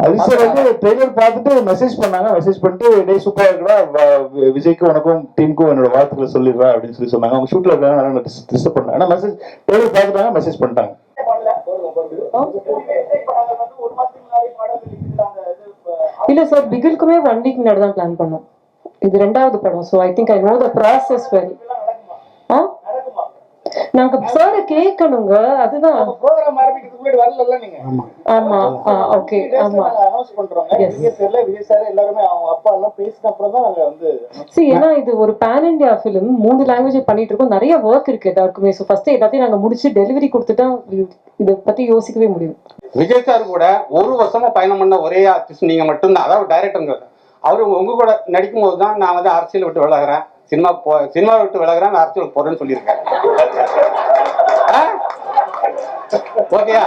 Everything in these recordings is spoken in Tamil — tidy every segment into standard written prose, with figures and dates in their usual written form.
ஹரிசர் வந்து ட்ரெய்லர் பார்த்துட்டு மெசேஜ் பண்ணாங்க. மெசேஜ் பண்ணிட்டு டே சூப்பரா இருக்குடா, விஜய்க்கும் உனக்கும் டீமுக்கும் என்னோட வாழ்த்துக்களை சொல்லிடுறா அப்படின்னு சொல்லி சொன்னாங்க. அவங்க ஷூட்ல இருக்காங்க, டிஸ்டர்ப் பண்ணாங்க. ஆனா மெசேஜ் ட்ரெய்லர் பார்த்துட்டாங்க, மெசேஜ் பண்ணிட்டாங்க. இல்ல சார், பிகிலுக்குமே 1 வீக் முன்னாடி தான் பிளான் பண்ணோம். இது 2வது படம். So I think I know the process well. நாங்க சார் கேட்கணுங்க, அதுதான் ப்ரோகிராம் ஆரம்பிக்கிறதுக்கு முன்னாடி வரல நீங்க. ஆமா ஓகே ஆமா அனௌன்ஸ் பண்றோம். தியேட்டர்ல விஜய் சார் எல்லாரும் அவங்க அப்பா எல்லாம் பேசின அப்புறம் தான் நாங்க வந்து ஏன்னா இது ஒரு பேன் இந்தியா ஃபிலிம், 3 லாங்குவேஜ் பண்ணிட்டு இருக்கோம், நிறைய ஒர்க் இருக்கு எல்லாருக்குமே. ஸோ ஃபர்ஸ்ட் எல்லாத்தையும் நாங்க முடிச்சு டெலிவரி கொடுத்துட்டா இதை பத்தி யோசிக்கவே முடியும். விஜய் சார் கூட 1 வருஷமா பயணம் பண்ண ஒரே ஆர்டிஸ்ட் நீங்க மட்டும்தான். அதாவது டைரக்டருங்க. அவரு உங்க கூட நடிக்கும் போது தான் நான் வந்து அரசியல் விட்டு விலகிறேன், சினிமா விட்டு விலகிறேன், அரசியல் போறேன்னு சொல்லியிருக்கேன். ஓகேயா?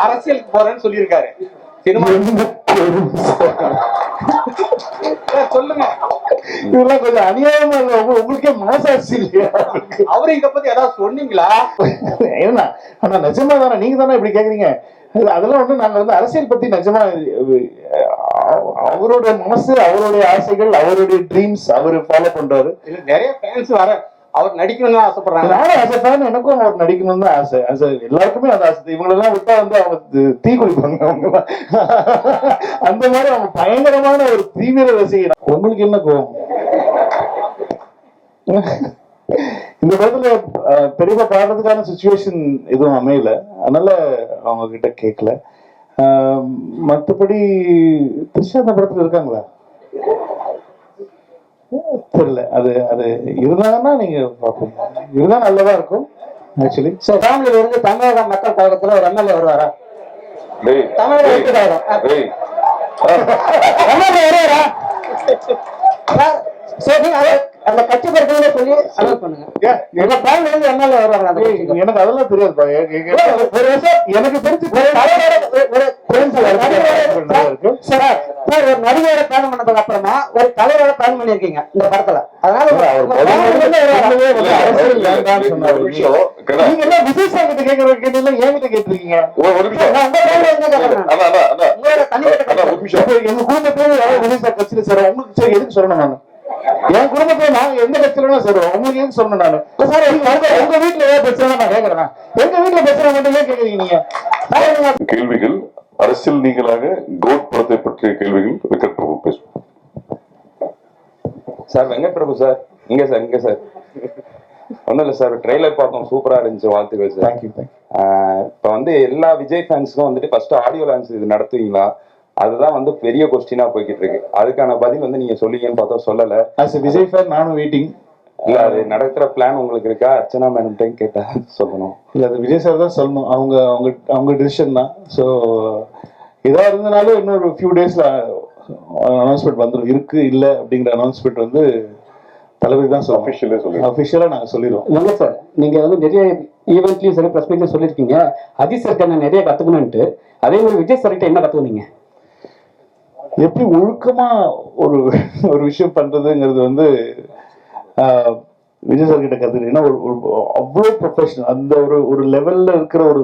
அரசியலுக்கு போறேன்னு சொல்லியிருக்காரு. சினிமா சொல்லுங்க. இதெல்லாம் கொஞ்சம் அநியாயமா இல்ல? உங்களுக்கே மனசாட்சி இல்லையா? அவரு இத பத்தி ஏதாவது சொன்னீங்களா? ஏன்னா ஆனா நிஜமா தானே, நீங்க தானே இப்படி கேக்குறீங்க. அதெல்லாம் வந்து நாங்க வந்து அரசியல் பத்தி நிஜமா அவரோட மனசு, அவருடைய ஆசைகள், அவருடைய ட்ரீம்ஸ் அவரு ஃபாலோ பண்றாரு. நிறைய ஃபேன்ஸ் வர அவர் நடிக்கணும்னு தான் ஆசைப்படுறாங்க. நானும் ஆசைப்பேன், எனக்கும் அவர் நடிக்கணும்னு தான் ஆசை. எல்லாருக்குமே அந்த ஆசை. இவங்களெல்லாம் விட்டா வந்து அவங்க தீ குளிப்பாங்க. அவங்க அந்த மாதிரி அவங்க பயங்கரமான ஒரு தீவிர ரசிகர். உங்களுக்கு என்ன கோவம்? இந்த படத்துல பெரியப்பா பாடுறதுக்கான சுச்சுவேஷன் எதுவும் அமையல, அதனால அவங்க கிட்ட கேட்கல. மற்றபடி த்ரிஷா அந்த படத்துல இருக்காங்களா தெரியல. அது அது இருந்தாங்கன்னா நீங்க பார்ப்பீங்க. இருந்தா நல்லதா இருக்கும் ஆக்சுவலி. சோ ஃபேமிலில இருந்து தமிழக மக்கள் கழகத்துல ஒரு எம்எல்ஏ வருவாரா? தமிழக எம்எல்ஏ வருவாரா? சரி, அந்த கட்சி பத்தியே சொல்லி அனௌன்ஸ் பண்ணுங்க. எங்க ஃபேமிலில இருந்து எம்எல்ஏ வருவாங்க. எனக்கு அதெல்லாம் தெரியாதுப்பா. ஒரு வருஷம் எனக்கு தெரிஞ்சு ஒரு நடிகரை பிளான் பண்ணதுக்கு அப்புறமா ஒரு தலைவரை பிளான் பண்ணிருக்கீங்க இந்த படத்துல. அதனால நீங்க எல்லாம் விஜய் சார் கிட்ட கேட்கற கேட்டீங்க, என்கிட்ட கேட்டிருக்கீங்க. எங்க குடும்பத்துல விஜய் சார் கட்சியில சார் உங்களுக்கு சரி எதுக்கு சொல்லணும்? நான் என் குடும்பத்துல நாங்க எந்த கட்சியில சார் உங்களுக்கு எதுக்கு சொல்லணும்? நானு சார் உங்க வீட்டுல ஏதாவது பிரச்சனை நான் கேட்கறேன். எங்க வீட்டுல பிரச்சனை மட்டும் ஏன் கேட்கறீங்க நீங்க? கேள்விகள் அரசியல் நீங்களாக கோட் படத்தை பற்றிய கேள்விகள் வெங்கட் பிரபு பேசுவோம். சார் வெங்கட் பிரபு சார் இங்க சார் ஒன்றும் இல்லை சார், ட்ரெய்லர் பார்த்தோம், சூப்பரா இருந்துச்சு, வாழ்த்துக்கள் சார். தேங்க்யூ. இப்போ வந்து எல்லா விஜய் ஃபேன்ஸுக்கும் வந்துட்டு ஃபர்ஸ்ட் ஆடியோ லான்ச் இது நடத்துவீங்களா? அதுதான் வந்து பெரிய கொஸ்டினா போய்கிட்டு இருக்கு. அதுக்கான பதில் வந்து நீங்க சொல்லுவீங்கன்னு பார்த்தா சொல்லல. ஆஸ் எ விஜய் ஃபேன் நானும் வெயிட்டிங். இல்ல அது நடக்கிற பிளான் உங்களுக்கு இருக்கா? அர்ச்சனா மேடம் கேட்டா சொல்லணும். இல்ல அது விஜய் சார் தான் சொல்லணும். அவங்க டிசிஷன் தான். ஸோ ஏதாவது இருந்தனாலும் இன்னொரு ஃபியூ டேஸ்ல அனௌன்ஸ்மெண்ட் வந்துடும். இருக்கு இல்லை அப்படிங்கிற அனௌன்ஸ்மெண்ட் வந்து தளபதி தான் அஃபிஷியலா நாங்க சொல்லிடுவோம். இல்ல சார், நீங்க வந்து நிறைய ஈவெண்ட்லயும் சரி பிரஸ் மீட்லயும் சொல்லியிருக்கீங்க அஜித் சார் நான் நிறைய கத்துக்கணும்ட்டு. அதே மாதிரி விஜய் சார்கிட்ட என்ன கத்துக்கினீங்க? எப்படி ஒழுக்கமா ஒரு ஒரு விஷயம் பண்றதுங்கிறது வந்து விஜய் சார் கிட்ட கத்துக்கிட்டீங்கன்னா அவ்வளோ ப்ரொஃபஷனல், அந்த ஒரு லெவல்ல இருக்கிற ஒரு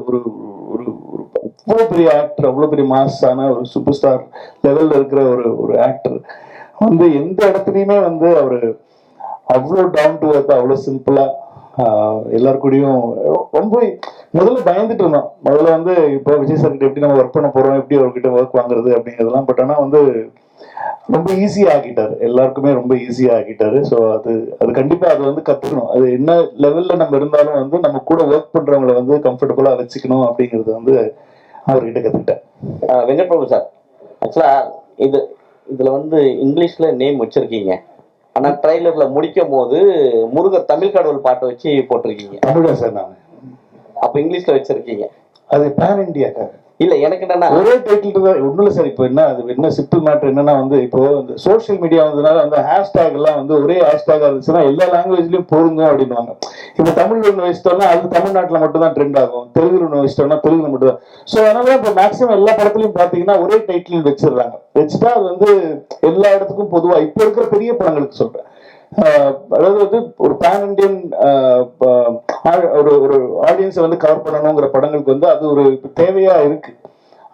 அவ்வளோ பெரிய ஆக்டர், அவ்வளோ பெரிய மாஸான ஒரு சூப்பர் ஸ்டார் லெவல்ல இருக்கிற ஒரு ஆக்டர் வந்து எந்த இடத்துலையுமே வந்து அவரு அவ்வளோ டவுன் டு அர்த், அவ்வளோ சிம்பிளா எல்லாருக்கூடையும் ரொம்ப முதல்ல பயந்துட்டு இருந்தோம். முதல்ல வந்து இப்போ விஜய் சார் கிட்ட எப்படி நம்ம ஒர்க் பண்ண போறோம், எப்படி அவர்கிட்ட ஒர்க் வாங்குறது அப்படிங்கிறதெல்லாம். பட் ஆனால் வந்து ரொம்ப ஈஸியா ஆக்கிட்டாரு, எல்லாருக்குமே ரொம்ப ஈஸியா ஆக்கிட்டாரு. ஸோ அது கண்டிப்பா அது வந்து கத்துக்கணும். அது என்ன லெவல்ல நம்ம இருந்தாலும் வந்து நம்ம கூட ஒர்க் பண்றவங்களை வந்து கம்ஃபர்டபுளா வச்சுக்கணும் அப்படிங்கிறது வந்து அவர்கிட்ட கத்துக்கிட்டேன். வெங்கட் பிரபு சார், ஆக்சுவலா இதுல வந்து இங்கிலீஷ்ல நேம் வச்சிருக்கீங்க, ஆனா ட்ரைலர்ல முடிக்கும் போது முருகர் தமிழ் கடவுள் பாட்டை வச்சு போட்டிருக்கீங்க. தமிழா சார்? நான் அப்ப இங்கிலீஷ்ல வச்சிருக்கீங்க. அது பேன் இண்டியாக்காக இல்ல, எனக்கு என்னன்னா ஒரே டைட்டில் தான். ஒண்ணும் இல்லை சார். இப்போ என்ன சிம்பிள் மேட்டர் என்னன்னா வந்து இப்போ இந்த சோசியல் மீடியா வந்ததுனால அந்த ஹேஷ்டேக் எல்லாம் வந்து ஒரே ஹேஷ்டேக் இருந்துச்சுன்னா எல்லா லாங்குவேஜ்லயும் பொருந்தும் அப்படின்வாங்க. இப்போ தமிழ்ல ஒன்று வச்சிட்டோம்னா அது தமிழ்நாட்டில் மட்டும் தான் ட்ரெண்ட் ஆகும், தெலுங்குல ஒன்று வச்சிட்டோம்னா தெலுங்குல மட்டும் தான். ஸோ அதனால இப்போ மேக்ஸிமம் எல்லா படத்துலையும் பார்த்தீங்கன்னா ஒரே டைட்டில் வச்சிடுறாங்க. வச்சுட்டா அது வந்து எல்லா இடத்துக்கும் பொதுவாக இப்போ இருக்கிற பெரிய படங்களுக்கு சொல்றேன். அதாவது வந்து ஒரு பேன் இண்டியன் ஒரு ஆடியன்ஸை வந்து கவர் பண்ணணுங்கிற படங்களுக்கு வந்து அது ஒரு தேவையா இருக்கு.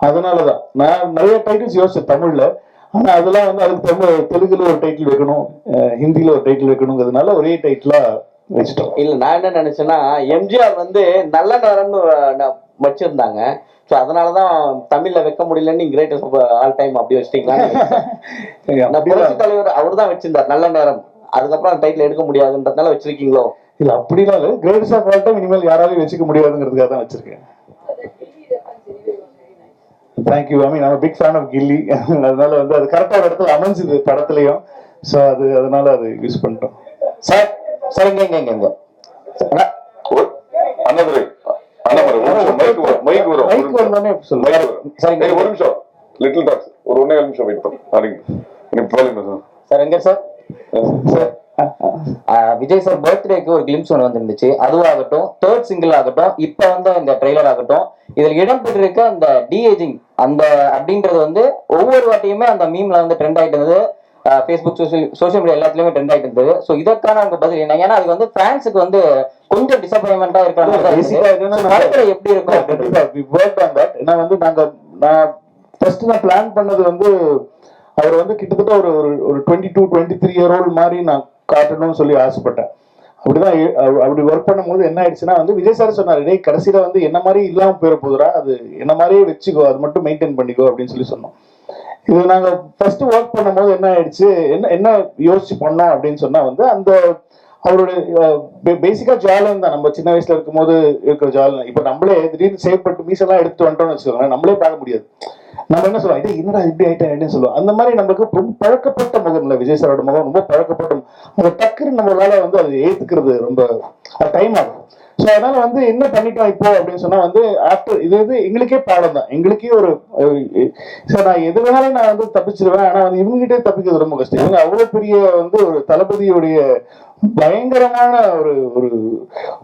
அதனாலதான் நான் நிறைய டைட்டில்ஸ் யோசிச்சேன் தமிழ்ல. ஆனா அதெல்லாம் வந்து அதுக்கு தெலுங்குல ஒரு டைட்டில் வைக்கணும், ஹிந்தில ஒரு டைட்டில் வைக்கணுங்கிறதுனால ஒரே டைட்டிலா வச்சுட்டோம். இல்ல நான் என்ன நினைச்சேன்னா எம்ஜிஆர் வந்து நல்ல நேரம்னு வச்சிருந்தாங்க. ஸோ அதனாலதான் தமிழ்ல வைக்க முடியலன்னு கிரேட்டஸ்ட் ஆல் டைம் அப்படி வச்சிட்டீங்களா? புரட்சி தலைவர் அவர் தான் வச்சிருந்தார் நல்ல நேரம், அதுக்கப்புறம் அந்த டைட்டில் எடுக்க முடியாதுன்றதுனால வச்சிருக்கீங்களோ? இல்ல அப்படிலாம் இல்ல, கிரேட்டஸ்ட் ஆஃப் ஆல் டைம் இனிமேல் யாராலையும் வச்சுக்க முடியாதுங்கிறதுக்காக தான் வச்சிருக்கேன். Thank you. I mean I'm big fan of Ghilli. அதனால வந்து அது கரெக்டான இடத்துல அமைஞ்சுது படத்துலயும். ஸோ அதனால அது யூஸ் பண்ணிட்டோம். சார் சார் இங்க அண்ணாதுரை மைக் வரும் மைக் வந்தானே சொல்லுங்க. ஒரு நிமிஷம் லிட்டில் டாக்ஸ் ஒரு 1.5 நிமிஷம் வெயிட் பண்ணுங்க சார். எங்க சார் விஜய் சார் பர்த்டேக்கு ஒரு கிளிம்ஸ் ஒன்று வந்துருந்துச்சு, அதுவாகட்டும் தேர்ட் சிங்கிள் ஆகட்டும் இப்ப வந்து இந்த ட்ரெய்லர் ஆகட்டும், இதில் இடம்பெற்றிருக்க அந்த டிஏஜிங் அந்த அப்படின்றது வந்து ஒவ்வொரு வாட்டியுமே அந்த மீம்ல வந்து ட்ரெண்ட் ஆயிட்டு இருந்தது. ஃபேஸ்புக் சோஷியல் மீடியா எல்லாத்துலயுமே ட்ரெண்ட் ஆயிட்டு இருந்தது. ஸோ இதற்கான அவங்க பதில் என்ன? ஏன்னா அது வந்து ஃபேன்ஸுக்கு வந்து கொஞ்சம் டிசப்பாயின்மெண்டா இருக்கிற எப்படி இருக்கும்? ஏன்னா வந்து நான் ஃபர்ஸ்ட் நான் பிளான் பண்ணது வந்து அவர் வந்து கிட்டத்தட்ட ஒரு 22-23 இயர் ஓல்டு மாதிரி நான் காட்டணும்னு சொல்லி ஆசைப்பட்டேன். அப்படிதான் அப்படி ஒர்க் பண்ணும்போது என்ன ஆயிடுச்சுன்னா வந்து விஜய் சார் சொன்னார், டேய் கடைசியில வந்து என்ன மாதிரி இல்லாம போயிட போதுரா, அது என்ன மாதிரியே வச்சுக்கோ, அது மட்டும் மெயின்டைன் பண்ணிக்கோ அப்படின்னு சொல்லி சொன்னோம். இது நாங்க ஃபர்ஸ்ட் ஒர்க் பண்ணும்போது என்ன ஆயிடுச்சு, என்ன யோசிச்சு பண்ணோம் அப்படின்னு சொன்னா வந்து அந்த அவருடைய பேசிக்கா ஜாலன் தான். நம்ம சின்ன வயசுல இருக்கும் போது இருக்கிற ஜாலன் இப்ப நம்மளே திடீர்னு சேவ் பண்ணிட்டு மீசெல்லாம் எடுத்து வந்துட்டோம்னு வச்சுக்கோங்க, நம்மளே பார்க்க முடியாது. நம்ம என்ன சொல்லுவோம், இது என்னடா இப்படி ஆயிட்டேன் சொல்லுவோம். அந்த மாதிரி நமக்கு ரொம்ப பழக்கப்பட்ட முகம் இல்லை, விஜய் சாரோட முகம் ரொம்ப பழக்கப்பட்ட. அந்த டக்குன்னு நம்மளால வந்து அது ஏத்துக்கிறது ரொம்ப டைம் ஆகும். ஸோ அதனால வந்து என்ன பண்ணிட்டோம் இப்போ அப்படின்னு சொன்னா வந்து ஆஃப்டர் இது எங்களுக்கே பாடம் தான், எங்களுக்கே ஒரு சார் நான் எது வேணாலும் நான் வந்து தப்பிச்சிருவேன். ஆனா வந்து இவங்ககிட்டே தப்பிக்கிறது ரொம்ப கஷ்டம். இவங்க அவ்வளவு பெரிய வந்து ஒரு தளபதியுடைய பயங்கரமான ஒரு ஒரு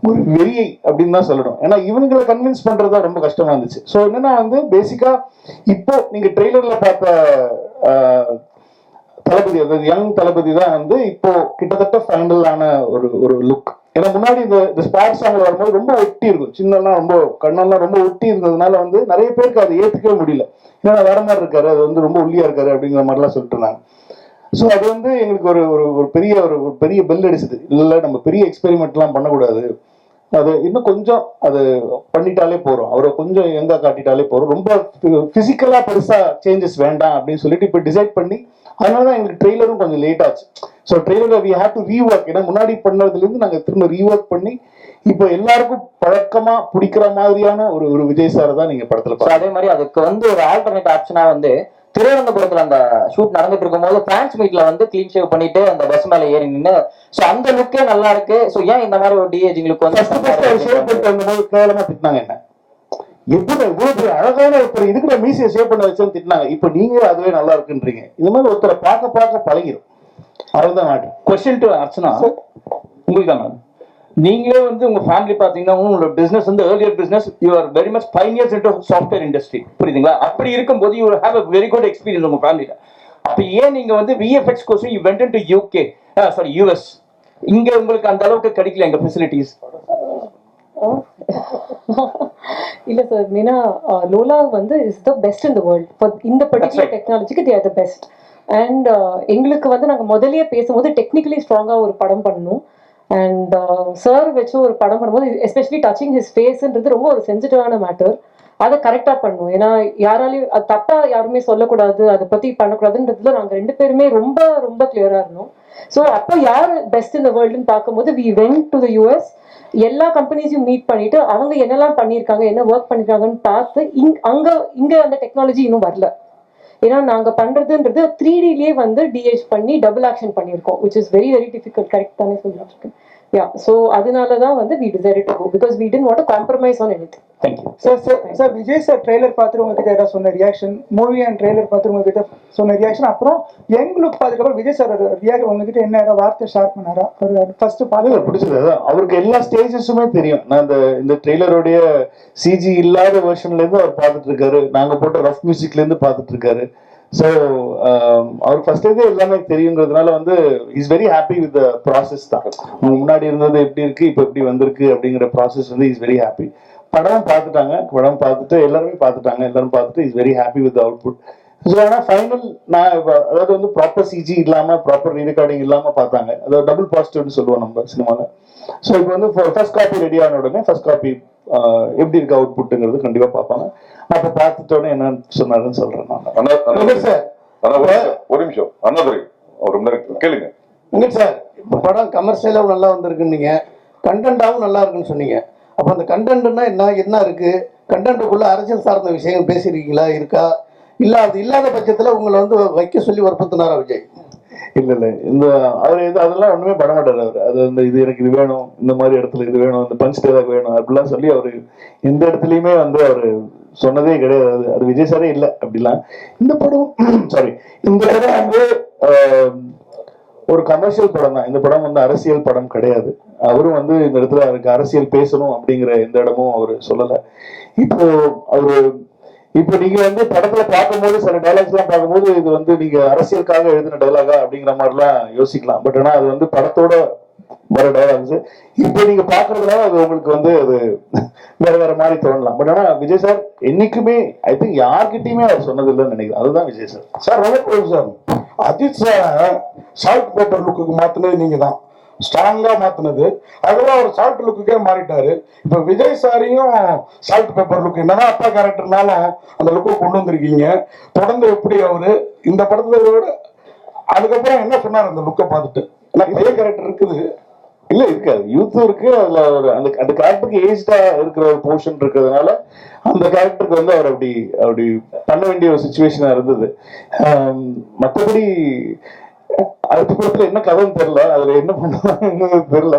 ஒரு வெறியை அப்படின்னு தான் சொல்லணும். ஏன்னா இவங்களை கன்வின்ஸ் பண்றதுதான் ரொம்ப கஷ்டமா இருந்துச்சு. ஸோ என்னன்னா வந்து பேசிக்கா இப்போ நீங்க ட்ரெய்லர்ல பார்த்த தளபதி, அதாவது யங் தளபதி தான் வந்து இப்போ கிட்டத்தட்ட ஃபைனலான ஒரு லுக். ஏன்னா முன்னாடி இந்த ஸ்பாட் சாங்ல வரும்போது ரொம்ப ஒட்டி இருக்கும், சின்னெல்லாம் ரொம்ப கண்ணெல்லாம் ரொம்ப ஒட்டி இருந்ததுனால வந்து நிறைய பேருக்கு அதை ஏத்துக்கவே முடியல. ஏன்னா வேற மாதிரி இருக்காரு, அது வந்து ரொம்ப ஒல்லியா இருக்காரு அப்படிங்கிற மாதிரிலாம் சொல்லிட்டு இருந்தாங்க. ஸோ அது வந்து எங்களுக்கு ஒரு பெரிய பெல் அடிச்சது. இல்லை நம்ம பெரிய எக்ஸ்பெரிமெண்ட்லாம் பண்ணக்கூடாது, அது இன்னும் கொஞ்சம் அது பண்ணிட்டாலே போறோம், அவரை கொஞ்சம் எங்க காட்டிட்டாலே போறோம், ரொம்ப பிசிக்கலா பெருசா சேஞ்சஸ் வேண்டாம் அப்படின்னு சொல்லிட்டு இப்போ டிசைட் பண்ணி அதனாலதான் எங்களுக்கு ட்ரெய்லரும் கொஞ்சம் லேட் ஆச்சு. So trailer we have to rework. ஏன்னா முன்னாடி பண்ணதுல இருந்து நாங்கள் திரும்ப ரீஒர்க் பண்ணி இப்போ எல்லாருக்கும் பழக்கமா பிடிக்கிற மாதிரியான ஒரு விஜய் சார் தான் நீங்க படத்துல. அதே மாதிரி அதுக்கு வந்து ஒரு ஆல்டர்னேட் ஆப்ஷனா வந்து திருவனந்தபுரத்துல அந்த ஷூட் நடந்துட்டு இருக்கும் போது பிரான்ஸ் மீட்ல வந்து கிளீன் ஷேவ் பண்ணிட்டு அந்த பஸ் மேல ஏறி நின்று, சோ அந்த லுக்கே நல்லா இருக்கு. சோ ஏன் இந்த மாதிரி ஒரு டிஏஜிங் லுக் வந்து ஷேவ் பண்ணிட்டு வந்தபோது கேவலமா திட்டினாங்க, என்ன எப்படி இவ்வளவு அழகான ஒருத்தர் இதுக்கு மீசியை ஷேவ் பண்ண வச்சுன்னு திட்டினாங்க. இப்ப நீங்க அதுவே நல்லா இருக்குன்றீங்க. இந்த மாதிரி ஒருத்தரை பார்க்க பழகிடும், அவ்வளவுதான் மாட்டேன். கொஸ்டின் டு அர்ச்சனா, உங்களுக்கு தான். நீங்களே வந்து உங்க ஃபேமிலி பாத்தீங்கன்னா உங்களோட பிசினஸ் வந்து earlier business, you are very much pioneers into software industry, புரியுதுங்களா? அப்படி இருக்கும்போது you have a very good experience உங்க ஃபேமிலில. அப்ப ஏன் நீங்க வந்து VFX course you went into UK sorry US, இங்க உங்களுக்கு அந்த அளவுக்கு கிடைக்கல எங்க ஃபெசிலிட்டிஸ்? இல்ல சார், மீனா லோலா வந்து is the best in the world. இந்த பர்டிகுலர் டெக்னாலஜிக்கு they are the best. And எங்களுக்கு வந்து நாங்கள் முதலியே பேசும்போது டெக்னிக்கலி ஸ்ட்ராங்காக ஒரு படம் பண்ணணும். அண்ட் சார் வச்சு ஒரு படம் பண்ணும்போது எஸ்பெஷலி டச்சிங் ஹிஸ் ஃபேஸ்ன்றது ரொம்ப ஒரு சென்சிட்டிவான மேட்டர். அதை கரெக்டாக பண்ணணும். ஏன்னா யாராலையும் அது தப்பாக யாருமே சொல்லக்கூடாது, அதை பற்றி பண்ணக்கூடாதுன்றதுல நாங்கள் 2 பேருமே ரொம்ப ரொம்ப கிளியராக இருந்தோம். ஸோ அப்போ யார் பெஸ்ட் இந்த வேர்ல்டுன்னு பார்க்கும்போது we went to the US. எல்லா கம்பெனிஸையும் மீட் பண்ணிட்டு அவங்க என்னெல்லாம் பண்ணியிருக்காங்க, என்ன ஒர்க் பண்ணிருக்காங்கன்னு பார்த்து இங்கே அந்த டெக்னாலஜி இன்னும் வரல. ஏன்னா நாங்கள் பண்ணுறதுன்றது 3Dலேயே வந்து டிஹெச் பண்ணி டபுள் ஆக்ஷன் பண்ணியிருக்கோம், which is very very difficult. Correct தானே சொல்லிட்டு இருக்கேன். யா, ஸோ அதனால தான் வந்து we decided to go because we didn't want to compromise on anything. Thank you. Sir Vijay sir trailer பார்த்துட்டு உங்ககிட்ட ஏதாவது சொன்ன ரியாக்ஷன், மூவி அண்ட் ட்ரெய்லர் பார்த்துட்டு உங்ககிட்ட சொன்ன ரியாக்ஷன், அப்புறம் எங்களுக்கு பார்த்துக்கப்புறம் விஜய் சார் உங்ககிட்ட என்ன ஏதாவது வார்த்தை ஷேர் பண்ணாரா? ஒரு ஃபர்ஸ்ட் பார்த்து பிடிச்சது அவருக்கு எல்லா ஸ்டேஜஸுமே தெரியும். நான் இந்த ட்ரெய்லருடைய சிஜி இல்லாத வெர்ஷன்ல இருந்து அவர் பார்த்துட்டு இருக்காரு, நாங்க போட்ட ரஃப் மியூசிக்ல இருந்து பார்த்துட்டு இருக்காரு. ஸோ அவருக்கு ஃபர்ஸ்ட் இதே எல்லாமே தெரியுங்கிறதுனால வந்து is very happy with the process தான். முன்னாடி இருந்தது எப்படி இருக்கு இப்போ எப்படி வந்திருக்கு அப்படிங்கிற ப்ராசஸ் வந்து இஸ் வெரி ஹாப்பி. படம் பார்த்துட்டு எல்லாரும் பார்த்துட்டு is very happy with output. So ஆனால் ஃபைனல் நான் அதாவது வந்து ப்ராப்பர் சிஜி இல்லாமல் ப்ராப்பர் ரீரெக்கார்டிங் இல்லாமல் பார்த்தாங்க. அதாவது டபுள் பாசிட்டிவ்னு சொல்லுவோம் நம்ம சினிமாவில். ஸோ இப்போ வந்து ஃபர்ஸ்ட் காப்பி ரெடி ஆன உடனே ஃபர்ஸ்ட் காப்பி எப்படி இருக்கு அவுட்புட்டுங்கிறது கண்டிப்பாக பார்ப்பாங்க. அப்போ பார்த்துட்டோன்னே என்னன்னு சொன்னாருன்னு சொல்கிறேன் நான். சார் ஒரு நிமிஷம் அண்ணாதுரை ஒரு கேளுங்க. சார் இப்போ படம் கமர்ஷியலாகவும் நல்லா வந்திருக்குன்னீங்க, கண்டென்ட்டாகவும் நல்லா இருக்குன்னு சொன்னீங்க. அப்போ அந்த கண்டென்ட்னா என்ன இருக்கு? கண்டென்ட்டுக்குள்ள அரசியல் சார்ந்த விஷயங்கள் பேசியிருக்கீங்களா, இருக்கா? இல்ல அது இல்லாத பட்சத்துல உங்களை வந்து வைக்க சொல்லி வற்புறுத்தினாரா விஜய்? இல்ல இந்த அவர் அதெல்லாம் ஒண்ணுமே பண்ண மாட்டாரு. அவர் அது வந்து இது எனக்கு இது வேணும், இந்த மாதிரி இடத்துல இது வேணும், இந்த பஞ்ச் டைலாக் வேணும் அப்படிலாம் சொல்லி அவரு எந்த இடத்துலயுமே வந்து அவரு சொன்னதே கிடையாது. அது விஜய் சாரே இல்லை அப்படிலாம். இந்த படம் சாரி இந்த படம் வந்து ஒரு கமர்ஷியல் படம் தான். இந்த படம் வந்து அரசியல் படம் கிடையாது. அவரும் வந்து இந்த இடத்துல அவருக்கு அரசியல் பேசணும் அப்படிங்கிற எந்த இடமும் அவரு சொல்லலை. இப்போ நீங்க வந்து படத்துல பார்க்கும்போது சில டைலாக்ஸ் எல்லாம் பார்க்கும்போது இது வந்து நீங்க அரசியலுக்காக எழுதின டைலாகா அப்படிங்கிற மாதிரிலாம் யோசிக்கலாம். பட் ஆனா அது வந்து படத்தோட வர டைலாக்ஸ். இப்போ நீங்க பாக்குறதுனால அது உங்களுக்கு வந்து அது வேற மாதிரி தோணலாம். பட் ஆனா விஜய் சார் என்னைக்குமே ஐ திங்க் யார்கிட்டயுமே அவர் சொன்னது இல்லைன்னு நினைக்கிறேன். அதுதான் விஜய் சார். சார் வணக்கம் sir. Ajith sir salt pepper look மாத்தினது நீங்க தான், ஸ்ட்ராங்கா மாத்தினது. அதுவும் அவர் சால்ட் லுக்குக்கே மாறிட்டாரு. இப்ப விஜய் சாரையும் சால்ட் பேப்பர் லுக் என்னன்னா அப்பா கேரக்டர்னால அந்த லுக்கு கொண்டு வந்திருக்கீங்க. தொடர்ந்து எப்படி அவரு இந்த படத்துல அதுக்கப்புறம் என்ன சொன்னார் அந்த லுக்கை பார்த்துட்டு? பையன் கேரக்டர் இருக்குது இல்ல இருக்காது, யூத்தும் இருக்கு. அதுல ஒரு அந்த கேரக்டருக்கு ஏஜ்டா இருக்கிற ஒரு போர்ஷன் இருக்கிறதுனால அந்த கேரக்டருக்கு வந்து அவர் அப்படி பண்ண வேண்டிய ஒரு சுச்சுவேஷனா இருந்தது. மற்றபடி அடுத்த படத்துல என்ன கதைன்னு தெரியல, அதுல என்ன பண்ணுவாங்க தெரியல.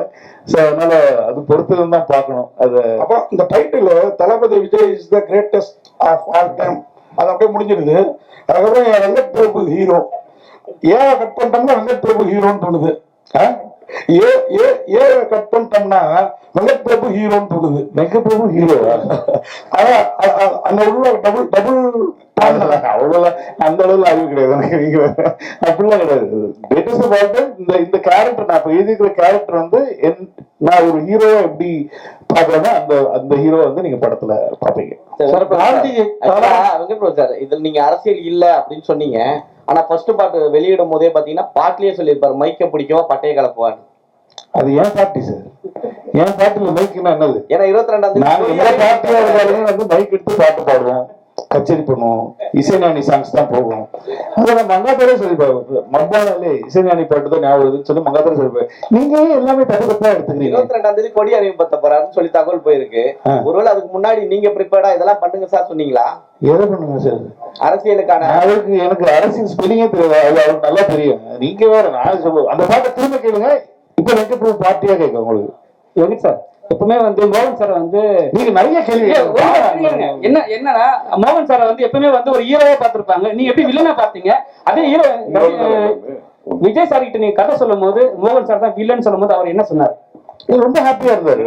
சோ அதனால அது பொறுத்தது தான் பார்க்கணும். அது அப்புறம் இந்த title Thalapathy Vijay is the greatest of all time அது அப்படியே முடிஞ்சிருது. அதுக்கப்புறம் வெங்கட் பிரபு ஹீரோ ஏன் கட் பண்ணிட்டோம்னா வெங்கட் பிரபு ஹீரோன்னு தோணுது. ஏ கட் பண்ணிட்டோம்னா வெங்கட் பிரபு ஹீரோன்னு தோணுது. வெங்கட் பிரபு ஹீரோ அதான் அந்த உள்ள டபுள் அவ்வளவு அந்த அளவுல அறிவு கிடையாது அப்படிலாம் கிடையாது. இந்த கேரக்டர் நான் இப்ப எழுதிக்கிற கேரக்டர் வந்து நான் ஒரு ஹீரோவை எப்படி பாக்குறேன்னா அந்த ஹீரோ வந்து நீங்க படத்துல பாப்பீங்க. இதுல நீங்க அரசியல் இல்ல அப்படின்னு சொன்னீங்க. ஆனா ஃபர்ஸ்ட் பாட்டு வெளியிடும் போதே பாத்தீங்கன்னா பாட்டிலேயே சொல்லியிருப்பாரு மைக்க பிடிக்கவா பட்டையை கலப்புவான்னு. அது ஏன் பாட்டி சார்? ஏன் பாட்டுல மைக்குன்னா என்னது? ஏன்னா 22 வந்து மைக் எடுத்து பாட்டு பாடுவோம், கச்சேரி பண்ணுவோம், இசைஞானி சாங்ஸ் தான் போகும். அதை மங்காத்தாரே சொல்லிப்பாரு. மங்காத்தாலே இசைஞானி பாட்டு தான் ஞாபகம் சொல்லி மங்காத்தாரே சொல்லிப்பாரு. நீங்க எல்லாமே தப்பு எடுத்துக்கிறீங்க. 22 கொடி அறிவிப்பத்த போறாருன்னு சொல்லி தகவல் போயிருக்கு. ஒருவேளை அதுக்கு முன்னாடி நீங்க ப்ரிப்பேர்டா இதெல்லாம் பண்ணுங்க சார் சொன்னீங்களா? எதை பண்ணுங்க சார்? அரசியலுக்கான எனக்கு அரசியல் ஸ்பெல்லிங்கே தெரியாது. அது அவருக்கு நல்லா தெரியும். நீங்க வேற நான் சொல்லுவோம் அந்த பாட்டை திரும்ப கேளுங்க. இப்ப எனக்கு பார்ட்டியா கேட்க உங்களுக்கு யோகித் சார் எப்பவுமே வந்து மோகன் சார் வந்து நீங்க நிறைய கேள்வி என்னன்னா மோகன் சார் வந்து எப்பவுமே வந்து ஒரு ஹீரோவா பார்த்திருப்பாங்க. நீங்க எப்படி வில்லனா பார்த்தீங்க? அதே ஹீரோ விஜய் சார் கிட்ட நீங்க கதை சொல்லும் போது மோகன் சார் தான் வில்லன் சொல்லும் போது அவர் என்ன சொன்னார்? ரொம்ப ஹாப்பியா இருந்தாரு.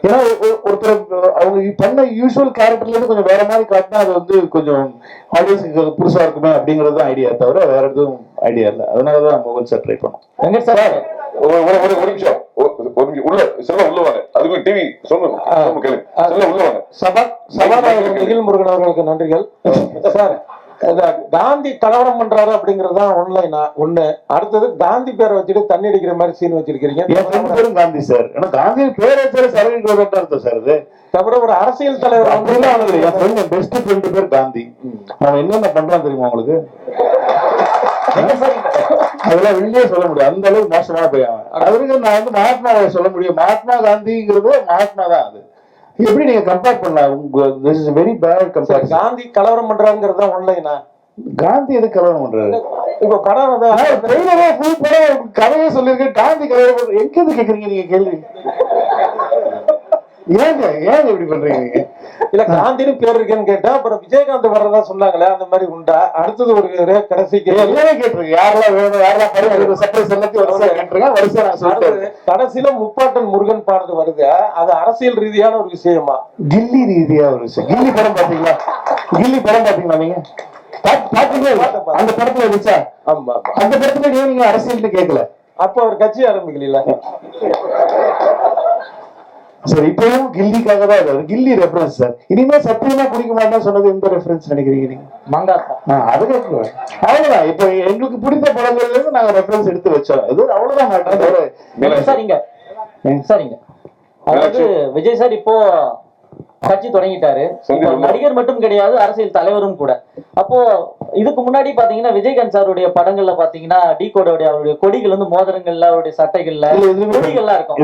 ஏன்னா ஒருத்தர் அவங்க பண்ண யூஸ்வல் கேரக்டர்ல இருந்து கொஞ்சம் வேற மாதிரி காட்டினா அது வந்து கொஞ்சம் ஆடியன்ஸுக்கு புதுசா இருக்குமே அப்படிங்கிறது தான் ஐடியா, தவிர வேற எதுவும் ஐடியா இல்லை. அதனாலதான் மோகன் சார் ட்ரை பண்ணோம். சார் ஒரு நிமிஷம் உள்ள சொல்ல உள்ள வாங்க. அதுக்கு டிவி சொல்லுங்க கேளுங்க. உள்ள வாங்க. சபாநாயகர் நிகில் முருகன் அவர்களுக்கு நன்றிகள் சார். காந்தி கலவரம் பண்றாரு அப்படிங்கறது தான் ஒண்ணு. அடுத்தது காந்தி பேரை வச்சுட்டு தண்ணி அடிக்கிற மாதிரி சீன் வச்சிருக்கீங்க. என் காந்தி சார். ஆனா காந்தி பேரை வச்சு சரவணன் அர்த்தம் சார். அது தவிர ஒரு அரசியல் தலைவர் வந்து என் ஃப்ரெண்ட் பெஸ்ட் ஃப்ரெண்டு பேர் காந்தி. அவன் என்னென்ன பண்றான் தெரியுமா உங்களுக்கு? அதெல்லாம் வெளியே சொல்ல முடியும். அந்த அளவுக்கு மோசமான பையன். அவருக்கு நான் வந்து மகாத்மாவை சொல்ல முடியும். மகாத்மா காந்திங்கிறது மகாத்மா தான். அது எப்படி நீங்க கம்பேர் பண்ணலாம்? This is very bad compare. Gandhi கலவரம் பண்றாங்கிறது ஒன்லைனா? காந்தி எது கலவரம் பண்றாரு? இப்ப படம் கதையே சொல்லிருக்கேன். காந்தி கலவரம் எங்க இருந்து கேக்குறீங்க நீங்க கேள்வி? ஏன் இப்படி பண்றீங்க நீங்க? இல்ல காந்தின்னு பேர் இருக்குன்னு கேட்டா அப்புறம் விஜயகாந்த் வர்றதா சொன்னாங்களே, அந்த மாதிரி உண்டா? அடுத்தது ஒரு கடைசிக்கு எல்லாமே கேட்டிருக்கேன். யாரெல்லாம் வேணும் யாரெல்லாம் சர்ப்ரைஸ் எல்லாத்தையும் வரிசையா கேட்டிருக்கேன். வரிசையா நான் சொல்லிட்டேன். கடைசியில முப்பாட்டன் முருகன் பாடுறது வருது. அது அரசியல் ரீதியான ஒரு விஷயமா? கில்லி ரீதியா ஒரு விஷயம். கில்லி படம் பாத்தீங்களா நீங்க? அந்த படத்துல இருந்துச்சா? ஆமா. அந்த படத்துல நீங்க அரசியல் கேட்கல. அப்ப அவர் கட்சி ஆரம்பிக்கல. சார் இப்பவும் கில்லிக்காக தான் இது கில்லி ரெஃபரன்ஸ் சார். இனிமே சத்தியமா குடிக்க மாட்டேன்னு சொன்னது எந்த ரெஃபரன்ஸ் நினைக்கிறீங்க நீங்க? மங்காத்தா. அது கேட்குவேன். அவ்வளவுதான். இப்ப எங்களுக்கு பிடித்த படங்கள்ல இருந்து நாங்க ரெஃபரன்ஸ் எடுத்து வச்சோம். இது அவ்வளவுதான் மேட்டர். சரிங்க சரிங்க. அதாவது விஜய் சார் இப்போ கட்சி தொடங்கிட்டாரு. நடிகர் மட்டும் கிடையாது, அரசியல் தலைவரும் கூட. அப்போ இதுக்கு முன்னாடி பாத்தீங்கன்னா விஜயகாந்த் சாருடைய படங்கள்ல பாத்தீங்கன்னா டி கோடோடைய அவருடைய கொடிகள் வந்து மோதிரங்கள்ல அவருடைய சட்டைகள்ல கொடிகள்லாம் இருக்கும்.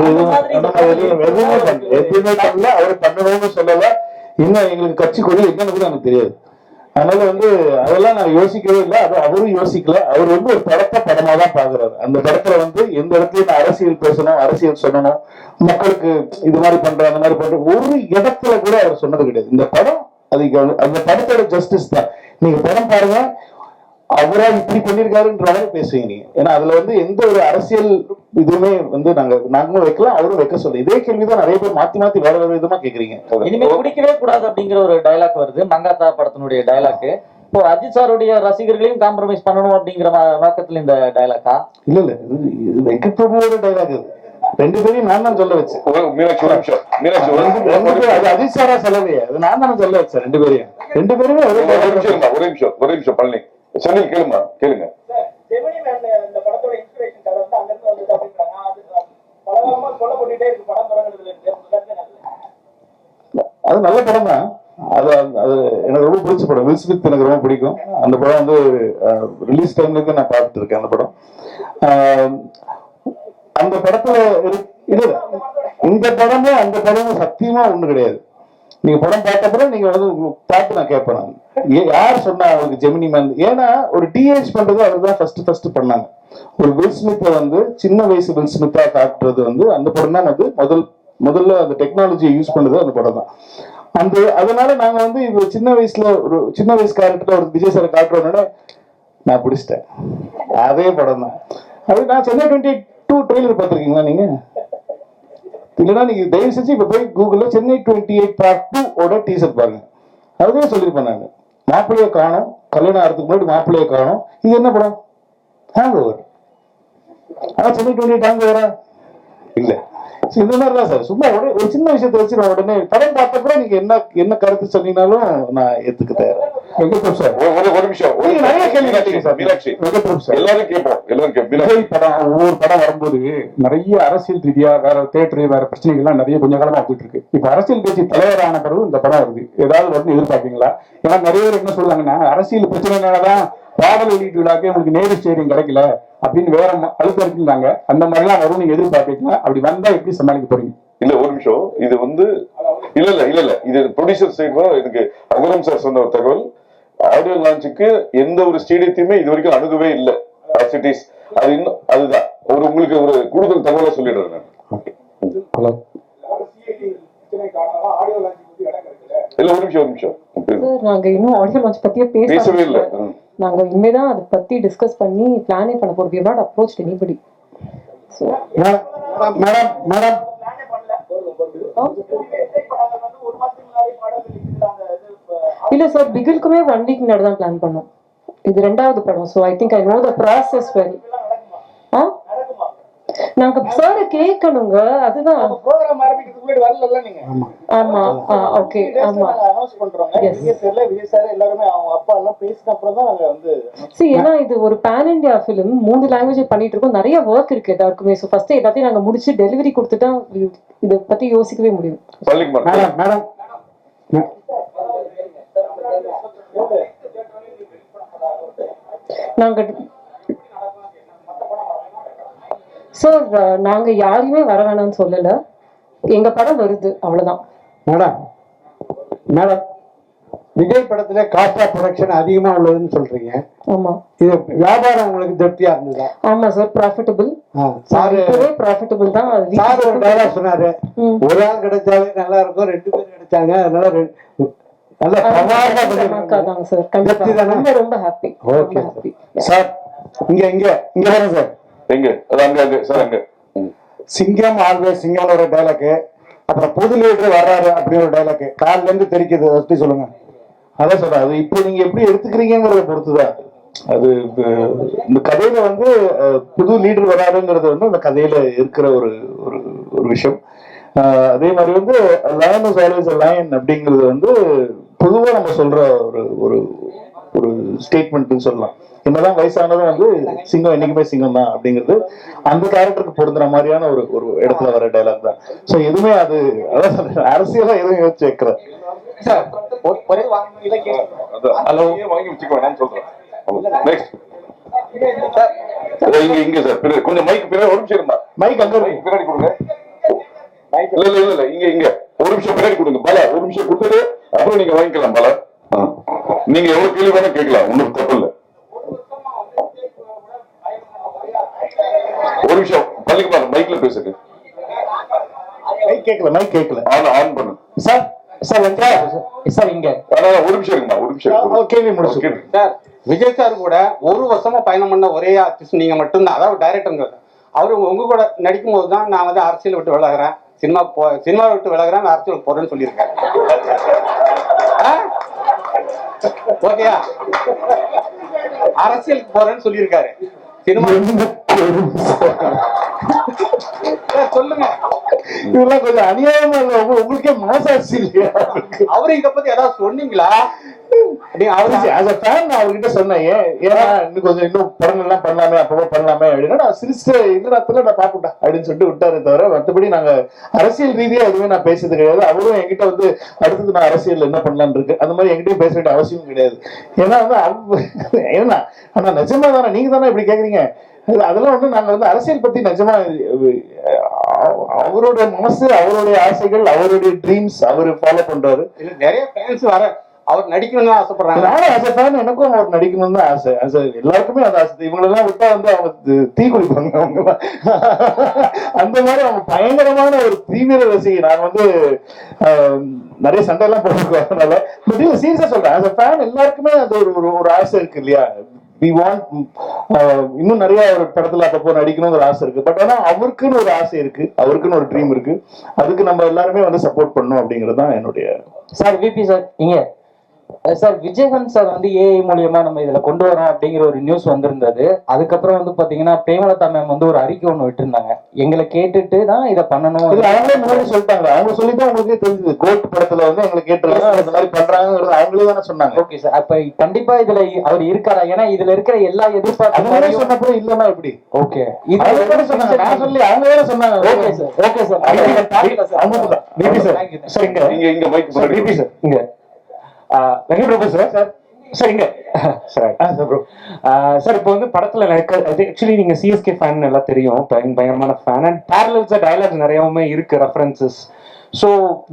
எதுவுமே பண்ணல, அவர் பண்ணணும்னு சொல்லல. இன்னும் எங்களுக்கு கட்சி கொடி என்னன்னு கூட எனக்கு தெரியாது. அதனால அதெல்லாம் நான் யோசிக்கவே இல்லை. அது அவரும் யோசிக்கல. அவர் ஒரு படத்தை படமா தான் பாக்குறாரு. அந்த படத்துல எந்த இடத்துலயும் நான் அரசியல் பேசணும், அரசியல் சொல்லணும், மக்களுக்கு இது மாதிரி பண்றேன் அந்த மாதிரி பண்றேன் ஒரு இடத்துல கூட அவர் சொன்னது கிடையாது. இந்த படம் அதுக்கு அந்த படத்தோட ஜஸ்டிஸ் தான். நீங்க படம் பாருங்க, அவரா இப்படி பண்ணிருக்காருன்ற மாதிரி பேசுவீங்க நீங்க. ஏன்னா அதுல எந்த ஒரு அரசியல் இதுவுமே நாங்களும் வைக்கலாம், அவரும் வைக்க சொல்ல. இதே கேள்விதான் நிறைய பேர் மாத்தி மாத்தி வேற வேற விதமா கேக்குறீங்க. இனிமே குடிக்கவே கூடாது அப்படிங்கிற ஒரு டயலாக் வருது, மங்காத்தா படத்தினுடைய டயலாக். இப்போ அஜித் சாருடைய ரசிகர்களையும் காம்ப்ரமைஸ் பண்ணணும் அப்படிங்கிற நோக்கத்துல இந்த டயலாக்கா? இல்ல இல்ல, இது வெங்கட் பிரபுவோட டயலாக். இது ரெண்டு பேரையும் நான் தான் சொல்ல வச்சேன். அஜித் சாரா சொல்லலையே, அது நான் தானே சொல்ல வச்சேன். ரெண்டு பேருமே ஒரே நிமிஷம் பழனி சென்னை கேளுமா கேளுங்க. அது நல்ல படம் தான். அது எனக்கு ரொம்ப பிடிச்ச படம். வில் ஸ்மித் எனக்கு ரொம்ப பிடிக்கும். அந்த படம் ரிலீஸ் டைம்ல இருந்து நான் பார்த்துட்டு இருக்கேன். அந்த படம் அந்த படத்துல இந்த படமும் அந்த படமும் சத்தியமா ஒண்ணு கிடையாது. நீங்க படம் பார்த்தப்பறம் நீங்க பார்த்து நான் கேட்பேன், யார் சொன்னா அவங்களுக்கு ஜெமினி மேன்? ஏன்னா ஒரு டிஏஜ் பண்றது அதுதான் ஃபர்ஸ்ட் பண்ணாங்க. ஒரு வில் ஸ்மித்தை சின்ன வயசு வில் ஸ்மித்தா காட்டுறது அந்த படம் தான் முதல்ல அந்த டெக்னாலஜியை யூஸ் பண்ணது அந்த படம் தான். அதனால நாங்க இது சின்ன வயசு கேரக்டர் ஒரு விஜய் சாரை காட்டுறோம்னா நான் பிடிச்சிட்டேன். அதே படம் தான் அது. நான் சென்னை 22 ட்ரெய்லர் பார்த்துருக்கீங்களா நீங்க? இல்லைன்னா நீங்க தயவு செஞ்சு இப்ப போய் கூகுள்ல சென்னை 28 Part 2 ஓட டீசர் பாருங்க. அதுவே சொல்லியிருப்பேன் நாங்க. மாப்பிள்ளைய காணும், கல்யாணம் ஆகிறதுக்கு முன்னாடி மாப்பிள்ளைய காணும். இது என்ன படம்? Hang over. ஆனா சென்னை 28 ஹேங் ஓவரா இல்ல. இந்த மாதிரிதான் சார். சும்மா ஒரு சின்ன விஷயத்த வச்சு நான் உடனே படம் பார்த்தப்ப நீங்க என்ன கருத்து சொன்னீங்கன்னாலும் நான் ஏத்துக்க தயார். ஒரு நிமிஷம் நிறைய கேள்வி கேட்டீங்க சார். மீனாட்சி எல்லாரும் கேட்போம். ஒவ்வொரு படம் வரும்போது நிறைய அரசியல் ரீதியா வேற தேட்டரு வேற பிரச்சனைகள்லாம் நிறைய கொஞ்ச காலமா வந்துட்டு இருக்கு. இப்ப அரசியல் கட்சி தலைவரான பிறகு இந்த படம் வருது, ஏதாவது எதிர்பார்ப்பீங்களா? ஏன்னா நிறைய பேர் என்ன சொல்றாங்கன்னா அரசியல் பிரச்சனைனாலதான் பாடல் வெளியீட்டு விழாக்கே உங்களுக்கு நேரு ஸ்டேடியம் கிடைக்கல அப்படின்னு வேற அழுத்தம் இருக்குங்க. அந்த மாதிரிலாம் வரும், நீங்க எதிர்பார்ப்பீங்களா? அப்படி வந்தா எப்படி சமாளிக்க போறீங்க? இல்ல ஒரு நிமிஷம், இது இல்ல இது ப்ரொடியூசர் சைடு எனக்கு அகரம் சார் சொன்ன ஒரு தகவல். ஆடியோ லான்ச்சுக்கு எந்த ஒரு ஸ்டேடியத்தையுமே இது வரைக்கும் அணுகவே இல்லை. அது இன்னும் அதுதான் உங்களுக்கு ஒரு கூடுதல் தகவலை சொல்லிடுறேன் நான். ஹலோ இல்ல ஒரு நிமிஷம் நாங்க இன்னும் ஆடியோ லான்ச் பத்தியே பேசவே இல்லை. நாங்க இனிமேதான் அதை பத்தி டிஸ்கஸ் பண்ணி பிளானே பண்ண போறோம். we have not approached anybody. So madam இல்ல சார், பிகிலுக்குமே 1 week முன்னாடி தான் பிளான் பண்ணோம். இது ரெண்டாவது படம். So I think I know the process well. நாங்க சார் கேட்கணுங்க, அதுதான் ப்ரோகிராம் ஆரம்பிக்கிறதுக்கு முன்னாடி வரல நீங்க. ஆமா ஓகே ஆமா அனௌன்ஸ் பண்றோம். தெரியல விஜய் சார் எல்லாரும் அவங்க அப்பா எல்லாம் பேசின அப்புறம் தான் நாங்க ஏன்னா இது ஒரு பேன் இந்தியா ஃபிலிம், 3 லாங்குவேஜ் பண்ணிட்டு இருக்கோம். நிறைய ஒர்க் இருக்கு எல்லாருக்குமே. ஸோ ஃபர்ஸ்ட் எல்லாத்தையும் நாங்க முடிச்சு டெலிவரி கொடுத்துட்டா இதை பத்தி யோசிக்கவே முடியும். மேடம் நாங்க சார் நாங்க யாரையுமே வர வேணாம்னு சொல்லல. எங்க படம் வருது, அவ்வளவுதான். மேடம் விஜய் படத்துல காஸ்ட் ஆஃப் ப்ரொடக்ஷன் அதிகமா உள்ளதுன்னு சொல்றீங்க. ஆமா, இது வியாபாரம் உங்களுக்கு திருப்தியா இருந்ததா? ஆமா சார், ப்ராஃபிட்டபிள். ப்ராஃபிட்டபிள் தான். சார் ஒரு டயலாக் சொன்னாரு, ஒரு ஆள் கிடைச்சாலே நல்லா இருக்கும், 2 பேர் கிடைச்சாங்க அதனால சார் கண்டிப்பா ரொம்ப ரொம்ப ஹாப்பி. Okay sir. இங்க வரேன் சார். சிங்கம் ஆல்வேஸ் சிங்கம்னு ஒரு டைலாக், அப்புறம் புது லீடர் வர்றாரு அப்படின்னு ஒரு டைலாக் காலில இருந்து தெரிக்குது. எப்படி சொல்லுங்க? அதான் சொல்றேன், அது இப்போ நீங்க எப்படி எடுத்துக்கிறீங்கிறத பொறுத்துதான். அது இந்த கதையில புது லீடர் வராதுங்கிறது அந்த கதையில இருக்கிற ஒரு விஷயம். அதே மாதிரி வந்து லயன் இஸ் ஆல்வேஸ் லயன் அப்படிங்கிறது வந்து பொதுவா நம்ம சொல்ற ஒரு ஒரு ஒரு ஸ்டேட்மெண்ட்னு சொல்லலாம். என்னதான் வயசானதும் வந்து சிங்கம் என்னைக்குமே சிங்கம் தான் அப்படிங்கிறது அந்த கேரக்டருக்கு பொருந்துற மாதிரியான ஒரு ஒரு இடத்துல வர டைலாக் தான். ஸோ எதுவுமே அது அதான் அரசியலா எதுவும் யோசிச்சு வைக்கிற ஹலோ வாங்கி வச்சுக்க வேணாம்னு சொல்றேன். நெக்ஸ்ட் இங்க சார் கொஞ்சம் மைக் பின்னாடி ஒரு நிமிஷம் இருந்தா மைக் அங்க பின்னாடி கொடுங்க. இல்ல இங்க ஒரு நிமிஷம் பின்னாடி கொடுங்க பல ஒரு நிமிஷம் கொடுத்துட்டு அப்புறம் நீங்க வாங்கிக்கலாம் பல. நீங்க எவ்வளவு கேள்வி வேணா கேட்கலாம், ஒன்றும் தப்பு இல்லை. ஒரு நிமிஷம் பள்ளிக்கு பாருங்க மைக்ல பேசுங்க. மைக் கேட்கல ஆன் பண்ணு சார். சார் இங்க ஒரு நிமிஷம் இருக்குமா, ஒரு நிமிஷம் கேள்வி முடிச்சு சார். விஜய் சார் கூட ஒரு வருஷமா பயணம் பண்ண ஒரே ஆர்டிஸ்ட் நீங்க மட்டும்தான், அதாவது டைரக்டருங்க. அவரு உங்க கூட நடிக்கும் போது தான் நான் வந்து அரசியல் விட்டு விலகிறேன், சினிமா விட்டு விலகிறேன், அரசியல் போறேன்னு சொல்லியிருக்கேன். ஓகேயா? அரசியலுக்கு போறேன்னு சொல்லியிருக்காரு. சினிமா சொல்லுங்க. இதெல்லாம் கொஞ்சம் அநியாயமா இல்ல? உங்களுக்கே மனசாட்சி இல்லையா? அவரு இத பத்தி ஏதாவது சொன்னீங்களா? அவர்கிட்ட சொன்னேன் ஏன்னா இன்னும் கொஞ்சம் இன்னும் படம் எல்லாம் பண்ணலாமே அப்பவே பண்ணலாமே அப்படின்னா நான் சிரிச்சு இடத்துல நான் பாக்கட்டா அப்படின்னு சொல்லிட்டு விட்டாரு தவிர மற்றபடி நாங்க அரசியல் ரீதியா எதுவுமே நான் பேசுறது கிடையாது. அவரும் என்கிட்ட வந்து அடுத்தது நான் அரசியல் என்ன பண்ணலான்னு இருக்கு அந்த மாதிரி என்கிட்டயும் பேச வேண்டிய அவசியம் கிடையாது. ஏன்னா வந்து ஏன்னா ஆனா நிஜமா தானே நீங்க தானே இப்படி கேக்குறீங்க. அதெல்லாம் வந்து நாங்க வந்து அரசியல் பத்தி நிஜமா அவரோட மனசு அவருடைய ஆசைகள் அவருடைய ட்ரீம்ஸ் அவரு ஃபாலோ பண்றாரு. நிறைய ஃபேன்ஸ் வர அவர் நடிக்கணும்னு ஆசைப்படுறாங்க. நானும் ஆசைப்பேன், எனக்கும் அவர் நடிக்கணும்னு தான் ஆசை. எல்லாருக்குமே அந்த ஆசை. இவங்களெல்லாம் விட்டா வந்து அவங்க தீ குளிப்பாங்க. அவங்க அந்த மாதிரி அவங்க பயங்கரமான ஒரு தீவிர ரசிகை. நான் வந்து நிறைய சண்டை எல்லாம் போட்டுருக்கோம். அதனால சீரியஸா சொல்றேன், ஆஸ் அ ஃபேன் எல்லாருக்குமே அது ஒரு ஆசை இருக்கு இல்லையா? We want இன்னும் நிறைய ஒரு படத்துல அப்பப்போ நடிக்கணுங்கிற ஆசை இருக்கு. பட் ஆனா அவருக்குன்னு ஒரு ஆசை இருக்கு, அவருக்குன்னு ஒரு ட்ரீம் இருக்கு. அதுக்கு நம்ம எல்லாருமே வந்து சப்போர்ட் பண்ணணும் அப்படிங்கிறது தான் என்னுடைய. சார் விபி சார் இங்க சார் விஜயகாந்த் சார் வந்து ஏஐ மூலியமா நம்ம இதுல கொண்டு வரோம் அப்படிங்கிற ஒரு நியூஸ் வந்திருந்தது. அதுக்கப்புறம் வந்து பாத்தீங்கன்னா பிரேமலதா மேம் வந்து ஒரு அறிக்கை ஒண்ணு விட்டுருந்தாங்க, எங்களை கேட்டுட்டு தான் இதை பண்ணணும். அவங்களே முன்னாடி சொல்லிட்டாங்க, அவங்க சொல்லிதான் உங்களுக்கே தெரிஞ்சது. கோட் படத்துல வந்து எங்களை கேட்டுருக்காங்க இந்த மாதிரி பண்றாங்கிறது அவங்களே தானே சொன்னாங்க. ஓகே சார், அப்ப கண்டிப்பா இதுல அவர் இருக்காரா? ஏன்னா இதுல இருக்கிற எல்லா எதிர்பார்ப்பு சொன்னப்போ இல்லன்னா எப்படி? ஓகே இது சொன்னாங்க, நான் சொல்லி அவங்க வேற சொன்னாங்க. Okay sir, okay sir. இங்க மைக் சார் இங்க வெங்கட் சார் சார் இங்க சார் இப்போ வந்து படத்துல ஆக்சுவலி நீங்க சிஎஸ்கே ஃபேன் எல்லாம் தெரியும், பயங்கரமான ஃபேன். அண்ட் பேரலல்ஸா டயலாக்ஸ் நிறையவுமே இருக்கு, references. So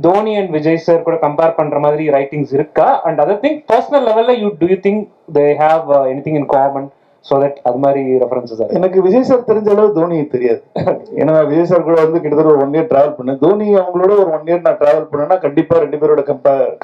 Dhoni and Vijay sir கூட கம்பேர் பண்ற மாதிரி ரைட்டிங்ஸ் இருக்கா? அண்ட் அதர் திங் பர்சனல் லெவல்ல to you think they have anything in common? So that அது மாதிரி ரெஃபரன்சஸ் எனக்கு விஜய் சார் தெரிஞ்ச அளவு தோனி தெரியாது. ஏன்னா விஜய் சார் கூட வந்து கிட்டத்தட்ட ஒரு 1 year டிராவல் பண்ணேன். தோனி அவங்களோட ஒரு 1 year நான் டிராவல் பண்ணேன்னா கண்டிப்பா 2 பேரோட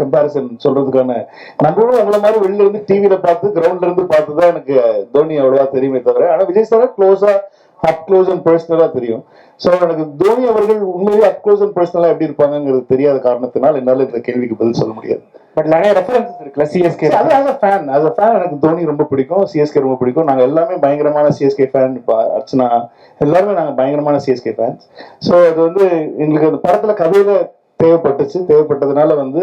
கம்பேரிசன் சொல்றதுக்கான நம்மளும் அவங்கள மாதிரி வெளியில இருந்து டிவியில பார்த்து கிரவுண்ட்ல இருந்து பார்த்துதான் எனக்கு தோனி அவ்வளவா தெரியுமே தவிர, ஆனா விஜய் சார் க்ளோஸா அப் க்ளோஸ் அண்ட் பர்சனலா தெரியும். ஸோ எனக்கு தோனி அவர்கள் உண்மையிலேயே அப் க்ளோஸ் அண்ட் பர்சனலா எப்படி இருப்பாங்கிறது தெரியாத காரணத்தினால் என்னால இந்த கேள்விக்கு பதில் சொல்ல முடியாது. பட் நிறைய ரெஃபரன்சஸ் இருக்குல்ல சிஎஸ்கே. அது ஆஸ் அ ஃபேன் எனக்கு தோனி ரொம்ப பிடிக்கும், சிஎஸ்கே ரொம்ப பிடிக்கும். நாங்க எல்லாமே பயங்கரமான சிஎஸ்கே ஃபேன். இப்போ அர்ச்சனா எல்லாருமே நாங்க பயங்கரமான சிஎஸ்கே ஃபேன்ஸ். ஸோ அது வந்து எங்களுக்கு அந்த படத்துல கதையில தேவைப்பட்டதுனால வந்து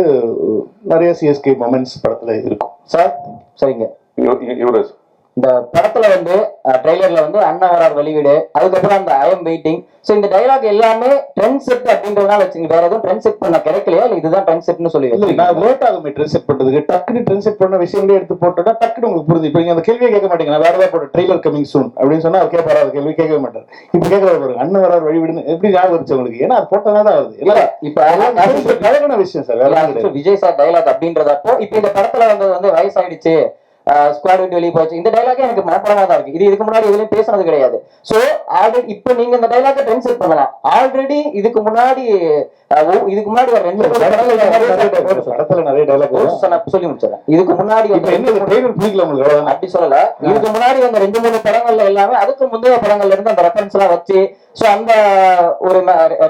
நிறைய சிஎஸ்கே மொமெண்ட்ஸ் படத்துல இருக்கும். சார் சரிங்க, யுவராஜ் இந்த படத்துல வந்து ட்ரெய்லர்ல வந்து அண்ணா வரார் வெளியீடு, அதுக்கப்புறம் அந்த ஐ எம் வெயிட்டிங். ஸோ இந்த டைலாக் எல்லாமே ட்ரெண்ட் செட் அப்படின்றதுனால வச்சுங்க, வேற எதுவும் ட்ரெண்ட் செட் பண்ண கிடைக்கலையா? இல்லை இதுதான் ட்ரெண்ட் செட்னு சொல்லி நான் லேட் ஆகுமே ட்ரெண்ட் செட் பண்றதுக்கு. டக்குனு ட்ரெண்ட் செட் பண்ண விஷயங்களே எடுத்து போட்டோம்னா டக்குனு உங்களுக்கு புரிஞ்சு. இப்போ நீங்க அந்த கேள்வியை கேட்க மாட்டீங்க, நான் வேற ஏதாவது போட்டு ட்ரெய்லர் கமிங் சூன் அப்படின்னு சொன்னா அவர் கேட்பாரு, அந்த கேள்வி கேட்கவே மாட்டார். இப்போ கேட்கறது பாருங்க, அண்ணன் வரார் வழிவிடுன்னு எப்படி ஞாபகம் வச்சு உங்களுக்கு? ஏன்னா அது போட்டோன்னா தான் வருது. இல்லை இப்போ பழகின விஷயம் சார். விஜய் சார் டைலாக் அப்படின்றதப்போ இப்போ இந்த படத்துல வந்து வயசாயிடுச்சு, ஸ்குவாட் விட்டு வெளியே போச்சு, இந்த டைலாக்கே எனக்கு மனப்படமா தான் இருக்கு. இது இதுக்கு முன்னாடி எதுலையும் பேசுனது கிடையாது. சோ ஆல்ரெடி இப்ப நீங்க இந்த டைலாக்கை ட்ரெண்ட் செட் பண்ணலாம். ஆல்ரெடி இதுக்கு முன்னாடி ஒரு 2 படத்துல நிறைய டைலாக் சொல்லி முடிச்சிடறேன். இதுக்கு முன்னாடி அப்படி சொல்லல, இதுக்கு முன்னாடி அந்த 2-3 படங்கள்ல எல்லாமே அதுக்கு முந்தைய படங்கள்ல இருந்து அந்த ரெஃபரன்ஸ் எல்லாம் வச்சு சோ அந்த ஒரு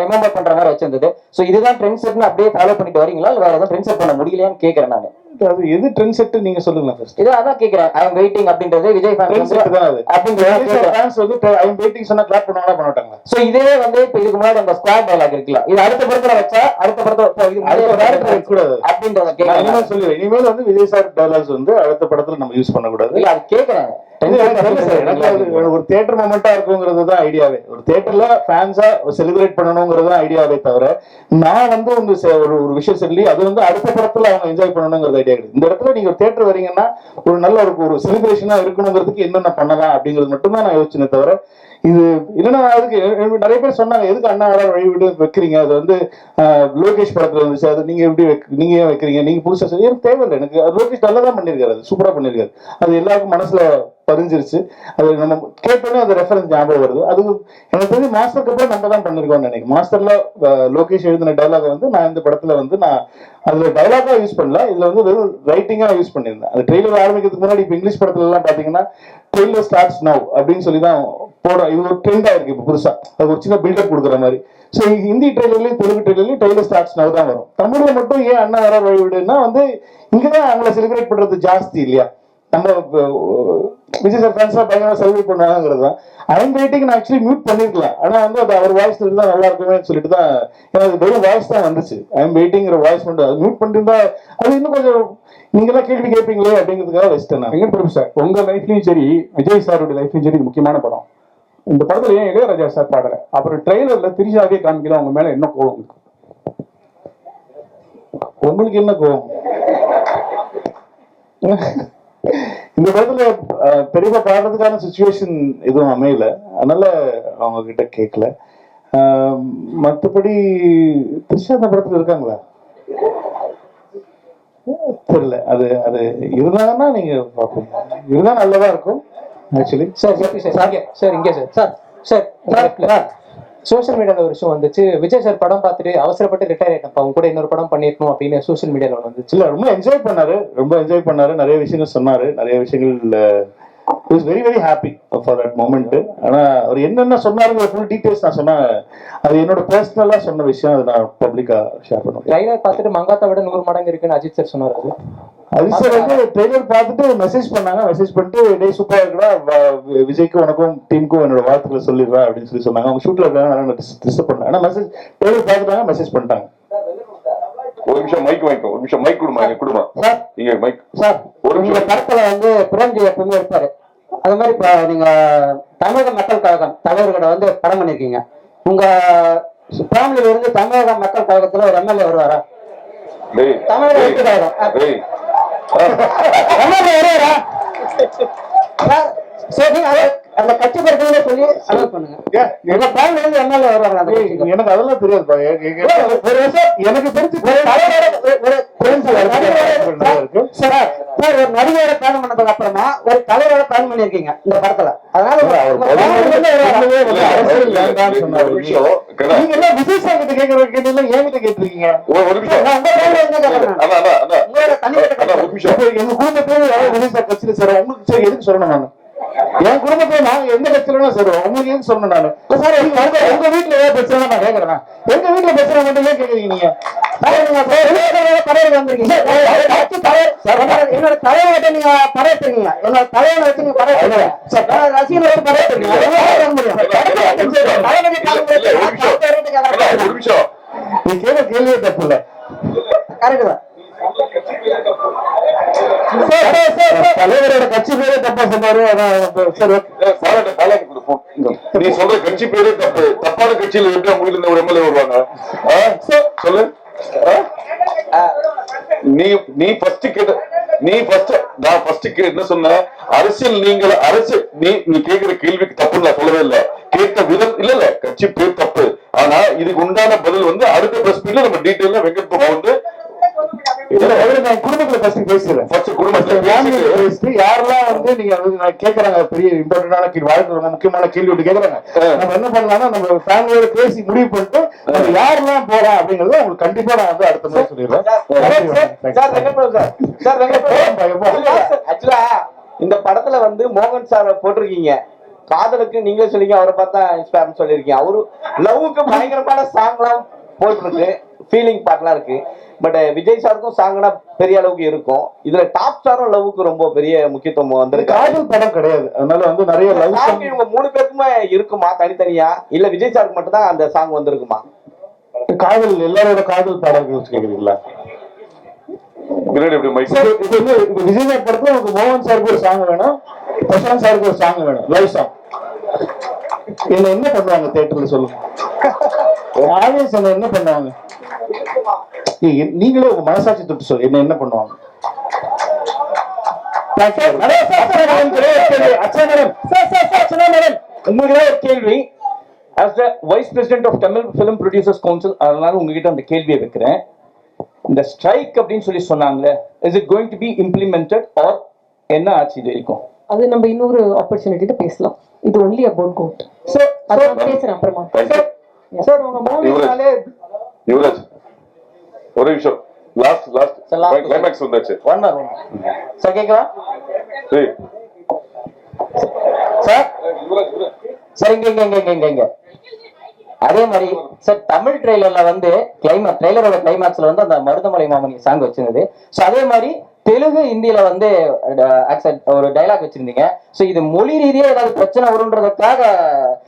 ரிமெம்பர் பண்ற மாதிரி வச்சிருந்தது. சோ இதுதான் ட்ரெண்ட் செட்னு அப்படியே ஃபாலோ பண்ணிட்டு வரீங்களா, இல்ல வேற ஏதாவது ட்ரெண்ட் செட் பண்ண முடியலையான்னு கேட்கறேன் நான். அது எது ட்ரெண்ட் செட் நீங்க சொல்லுங்க ஃபர்ஸ்ட். இது அதான் கேக்குறேன். ஐ அம் வெயிட்டிங் அப்படின்றது விஜய் ஃபேன்ஸ் தான். அது அப்படிங்கறது ஃபேன்ஸ் வந்து ஐ அம் வெயிட்டிங் சொன்னா கிளாப் பண்ணுவாங்களா பண்ண மாட்டாங்களா? சோ இதே வந்து இப்ப இதுக்கு முன்னாடி அந்த ஸ்குவாட் டயலாக் இருக்குல்ல, இது அடுத்த படத்துல வச்சா அடுத்த படத்துல கூடாது அப்படின்றத இனிமேல் சொல்லுவேன். இனிமேல் வந்து விஜய் சார் டைலாக்ஸ் வந்து அடுத்த படத்துல நம்ம யூஸ் பண்ணக்கூடாது. இல்ல அது கேக்குறேன். ஒரு தியேட்டர் மொமெண்டா இருக்குங்கிறது தான் ஐடியாவே. ஒரு தியேட்டர்ல ஃபேன்ஸா செலிப்ரேட் பண்ணணுங்கிறது தான் ஐடியாவே தவிர நான் வந்து ஒரு விஷயம் சொல்லி அது வந்து அடுத்த படத்துல அவங்க என்ஜாய் பண்ணணுங்கிறது ஐடியா கிடையாது. இந்த இடத்துல நீங்க ஒரு தியேட்டர் வரீங்கன்னா ஒரு நல்ல ஒரு செலிப்ரேஷனா இருக்கணுங்கிறதுக்கு என்னென்ன பண்ணலாம் அப்படிங்கிறது மட்டும்தான் நான் யோசிச்சேனே தவிர இது இல்லைன்னா அதுக்கு நிறைய பேர் சொன்னாங்க எதுக்கு அண்ணா வழி விட்டு வைக்கிறீங்க, அது வந்து லோகேஷ் படத்துல இருந்துச்சு, அது நீங்க எப்படி நீங்க ஏன் வைக்கிறீங்க, நீங்க புதுசா சொல்லி எனக்கு தேவையில்லை. எனக்கு லோகேஷ் நல்லா தான் பண்ணியிருக்காரு, அது சூப்பரா பண்ணியிருக்காரு, அது எல்லாருக்கும் மனசுல பதிஞ்சிருச்சு. அது நம்ம கேட்டோன்னே அந்த ரெஃபரன்ஸ் ஞாபகம் வருது. அது எனக்கு தெரிஞ்சு மாஸ்டருக்கு அப்புறம் நம்ம தான் பண்ணிருக்கோம்னு நினைக்கிறேன். மாஸ்டர்ல லோகேஷ் எழுதின டைலாக் வந்து நான் இந்த படத்துல வந்து நான் அதுல டைலாகா யூஸ் பண்ணல, இதுல வந்து வெறும் ரைட்டிங்கா யூஸ் பண்ணியிருந்தேன். அது ட்ரெய்லர் ஆரம்பிக்கிறதுக்கு முன்னாடி இப்ப இங்கிலீஷ் படத்துல எல்லாம் பாத்தீங்கன்னா ட்ரெய்லர் ஸ்டார்ட்ஸ் நவ் அப்படின்னு சொல்லி தான் போடுறோம். இது ஒரு ட்ரெண்டா இருக்கு இப்ப புதுசா, அது ஒரு சின்ன பில்டப் கொடுக்குற மாதிரி. ஸோ ஹிந்தி ட்ரெய்லர்லயும் தெலுங்கு ட்ரெய்லர்லயும் ட்ரெய்லர் ஸ்டார்ட்ஸ் நவ் தான் வரும். தமிழ்ல மட்டும் ஏன் அண்ணா வர வழி விடுன்னா வந்து இங்கதான் அவங்கள செலிப்ரேட் பண்றது ஜாஸ்தி இல்லையா. நம்ம விஜய் சார் ஃபேன்ஸா பயங்கரமா செலிப்ரேட் பண்ணுவாங்கிறது தான். ஐம் வெயிட்டிங் நான் ஆக்சுவலி மியூட் பண்ணிருக்கலாம், ஆனா வந்து அது அவர் வாய்ஸ்ல இருந்தா நல்லா இருக்குமே சொல்லிட்டு தான், ஏன்னா அது வெறும் வாய்ஸ் தான் வந்துச்சு. ஐம் வெயிட்டிங்கிற வாய்ஸ் மட்டும் அது மியூட் பண்ணிருந்தா அது இன்னும் கொஞ்சம் நீங்க எல்லாம் கேள்வி கேட்பீங்களே அப்படிங்கிறதுக்காக வச்சுட்டேன் நான். வெங்கட் பிரபு சார், உங்க லைஃப்லயும் சரி விஜய் சாரோட லைஃப்லயும் சரி இது முக்கியமான படம். இந்த படத்துல ஏன் இளையராஜா சார் பாடல, அப்புறம் ட்ரெய்லர்ல திரிஷாவே காமிக்கல, அவங்க மேல என்ன கோவம் இருக்கு? உங்களுக்கு என்ன கோவம்? இந்த படத்துல பெரியப்பா பாடுறதுக்கான சுச்சுவேஷன் எதுவும் அமையல, அதனால அவங்க கிட்ட கேட்கல. மற்றபடி திரிஷா இந்த படத்துல இருக்காங்களா தெரியல. அது அது இருந்தாங்கன்னா நீங்க பார்ப்பீங்க, இருந்தா நல்லதா இருக்கும் ஆக்சுவலி. சார் சோஷியல் மீடியால ஒரு விஷயம் வந்துச்சு, விஜய் சார் படம் பார்த்துட்டு அவசரப்பட்டு ரிட்டையர் ஆயிட்டப்ப அவங்க கூட இன்னொரு படம் பண்ணிருக்கணும் அப்படின்னு சோஷியல் மீடியால வந்துச்சு. இல்ல ரொம்ப என்ஜாய் பண்ணாரு, நிறைய விஷயங்கள் சொன்னாரு, நிறைய விஷயங்கள் is very very happy for that moment. ஆனா அவர் என்னென்ன சொன்னாருங்கிற ஃபுல் டீடைல்ஸ் நான் சொன்னேன், அது என்னோட பர்சனலா சொன்ன விஷயம், அதை நான் பப்ளிக்கா ஷேர் பண்ணுவேன். ட்ரைலர் பார்த்துட்டு மங்காத்தா விட 100 மடங்கு இருக்குன்னு அஜித் சார் சொன்னாரு. அது சார் வந்து ட்ரெய்லர் பார்த்துட்டு மெசேஜ் பண்ணாங்க, மெசேஜ் பண்ணிட்டு டே சூப்பரா இருக்குடா, விஜய்க்கும் உனக்கும் டீமுக்கும் என்னோட வாழ்த்துக்களை சொல்லிடுறேன் அப்படின்னு சொல்லி சொன்னாங்க. அவங்க ஷூட்ல இருக்காங்க, டிஸ்டர்ப் பண்ணாங்க. ஆனா மெசேஜ் ட்ரெய்லர் பார்த்துட்டாங்க, மெசேஜ் பண்ணிட்டாங்க. ஒரு நிமிஷம் மைக் வாங்கிக்கோ, ஒரு நிமிஷம் மைக் கொடுமா, கொடுமா நீங்க மைக் சார். ஒரு நிமிஷம் படத்துல வந்து பிரேம்ஜி எப்பவுமே இருப்பாரு, அது மாதிரி இப்ப நீங்க தமிழக மக்கள் கழகம் தலைவர்கிட்ட வந்து படம் பண்ணிருக்கீங்க. உங்க ஃபேமிலியில இருந்து தமிழக மக்கள் கழகத்துல ஒரு எம்எல்ஏ வருவாரா? தமிழக வெற்றி கழகம் எம்எல்ஏ வருவாரா? சரி, அந்த கட்சி பரிசீலனை சொல்லி அனௌன்ஸ் பண்ணுங்க. எங்க ஃபேமிலில இருந்து எம்எல்ஏ வருவாங்க. எனக்கு அதெல்லாம் தெரியாதுப்பா. ஒரு வருஷம் எனக்கு தெரிஞ்சு ஒரு நடிகரை பயணம் பண்ணதுக்கு அப்புறமா ஒரு தலைவரை பயணம் பண்ணிருக்கீங்க இந்த படத்துல. அதனால நீங்க எல்லாம் விஜய் சார் கிட்ட கேட்கற கேட்டீங்க, என்கிட்ட கேட்டிருக்கீங்க. எங்க குடும்பத்துல விஜய் சார் கட்சியில சார் உங்களுக்கு சரி எதுக்கு சொல்லணும்? நான் என் குடும்பத்துல நாங்க எந்த கட்சியில சார் உங்களுக்கு எதுக்கு சொல்லணும்? நானு சார் உங்க வீட்டுல ஏதாவது பிரச்சனை நான் கேட்கறேன், எங்க வீட்டுல பிரச்சனை மட்டும் ஏன் கேட்கறீங்க? நீங்க என்னோட தலைவர்கிட்ட நீங்க படையத்துறீங்க, என்னோட தலைவரை வச்சு நீங்க படையத்துறீங்க, ரசிகர்களை வச்சு படையத்துறீங்க. நீ கேட்க கேள்வியே தப்பு இல்ல. கரெக்ட் தான். தலைவரோட கட்சி பேரே தப்பா சொன்னாரு. நீ சொல்ற கட்சி பேரே தப்பு, தப்பான கட்சியில இருக்கு உங்களுக்கு ஒரு எம்எல்ஏ வருவாங்க சொல்லு. நான் என்ன சொன்னேன், அரசியல் நீங்கள் நீ கேட்கிற கேள்விக்கு தப்பு நான் சொல்லவே இல்லை, கேட்ட விதம் இல்ல கட்சி பேர் தப்பு. ஆனா இதுக்கு உண்டான பதில் வந்து அடுத்த பிரஸ் மீட்ல நம்ம டீடைலா வெங்கட் பிரபு வந்து குடும்பத்துல யாரெல்லாம் வந்து நீங்க கேக்குறாங்க பெரிய இம்பார்ட்டன்டான கேள்வி, வாழ்க்கை ரொம்ப முக்கியமான கேள்வி ஒன்று கேக்குறாங்க. நம்ம என்ன பண்ணலாம்னா நம்ம ஃபேமிலியோட பேசி முடிவு பண்ணிட்டு நம்ம யாரெல்லாம் போறோம் அப்படிங்கறத உங்களுக்கு கண்டிப்பா நான் வந்து அடுத்த முறை சொல்லிடுறேன். ஆக்சுவலா இந்த படத்துல வந்து மோகன் சார் போட்டிருக்கீங்க, காதலுக்கு நீங்களே சொல்லிங்க, அவரை பார்த்தா இன்ஸ்பயர் சொல்லிருக்கீங்க. அவரு லவ்வுக்கு பயங்கரமான சாங் எல்லாம் போட்டிருக்கு. ஃபீலிங் பார்ட்லாம் இருக்கு. பட் விஜய் சாருக்கும் சாங்னா பெரிய அளவுக்கு இருக்கும். இதுல டாப் ஸ்டாரும் லவ்வுக்கு ரொம்ப பெரிய முக்கியத்துவம் வந்திருக்கு. காதல் படம் கிடையாது, அதனால வந்து நிறைய லவ் சாங் இவங்க 3 பேருக்குமே இருக்குமா தனித்தனியா, இல்ல விஜய் சாருக்கு மட்டும் தான் அந்த சாங் வந்திருக்குமா? காதல் எல்லாரோட காதல் பாடல்கள் கேக்குறீங்களா? விஜய் சார் படத்துல உங்களுக்கு மோகன் சாருக்கு ஒரு சாங் வேணும், பிரசாந்த் சாருக்கு ஒரு சாங் வேணும், லவ் சாங். என்ன என்ன பண்ணுவாங்க தியேட்டர்ல சொல்லுங்க, ஆடியன்ஸ் என்ன பண்ணுவாங்க? நீங்களே உங்க மனசாட்சி தொட்டு சொல்லு, என்ன பண்ணுவாங்க? உங்களுக்கே ஒரு கேள்வி, as the vice president of Tamil Film Producers Council, அதனால உங்ககிட்ட அந்த கேள்வியை வைக்கிறேன். இந்த ஸ்ட்ரைக் அப்படின்னு சொல்லி சொன்னாங்களே, is it going to be implemented or என்ன ஆச்சு இது வரைக்கும்? அது நம்ம இன்னொரு ஆப்பர்ச்சுனிட்டில பேசலாம். இது only about goat. அத பேசுறேன் அப்புறமா. சார் உங்க மூவினாலே யுவராஜ் ஒரு நிமிஷம், லாஸ்ட் கிளைமாக்ஸ் வந்தாச்சு. ஒன் சார் கேக்குதா சார்? சார் இங்க அதே மாதிரி சார் தமிழ் ட்ரெய்லர்ல வந்து ட்ரெய்லரோட கிளைமாக்ஸ்ல வந்து அந்த மருதமலை மாமணி சாங் வச்சிருந்தது. ஸோ அதே மாதிரி தெலுங்கு ஹிந்தியில வந்து ஒரு டைலாக் வச்சிருந்தீங்க. சோ இது மொழி ரீதியா ஏதாவது பிரச்சனை வரும்ன்றதுக்காக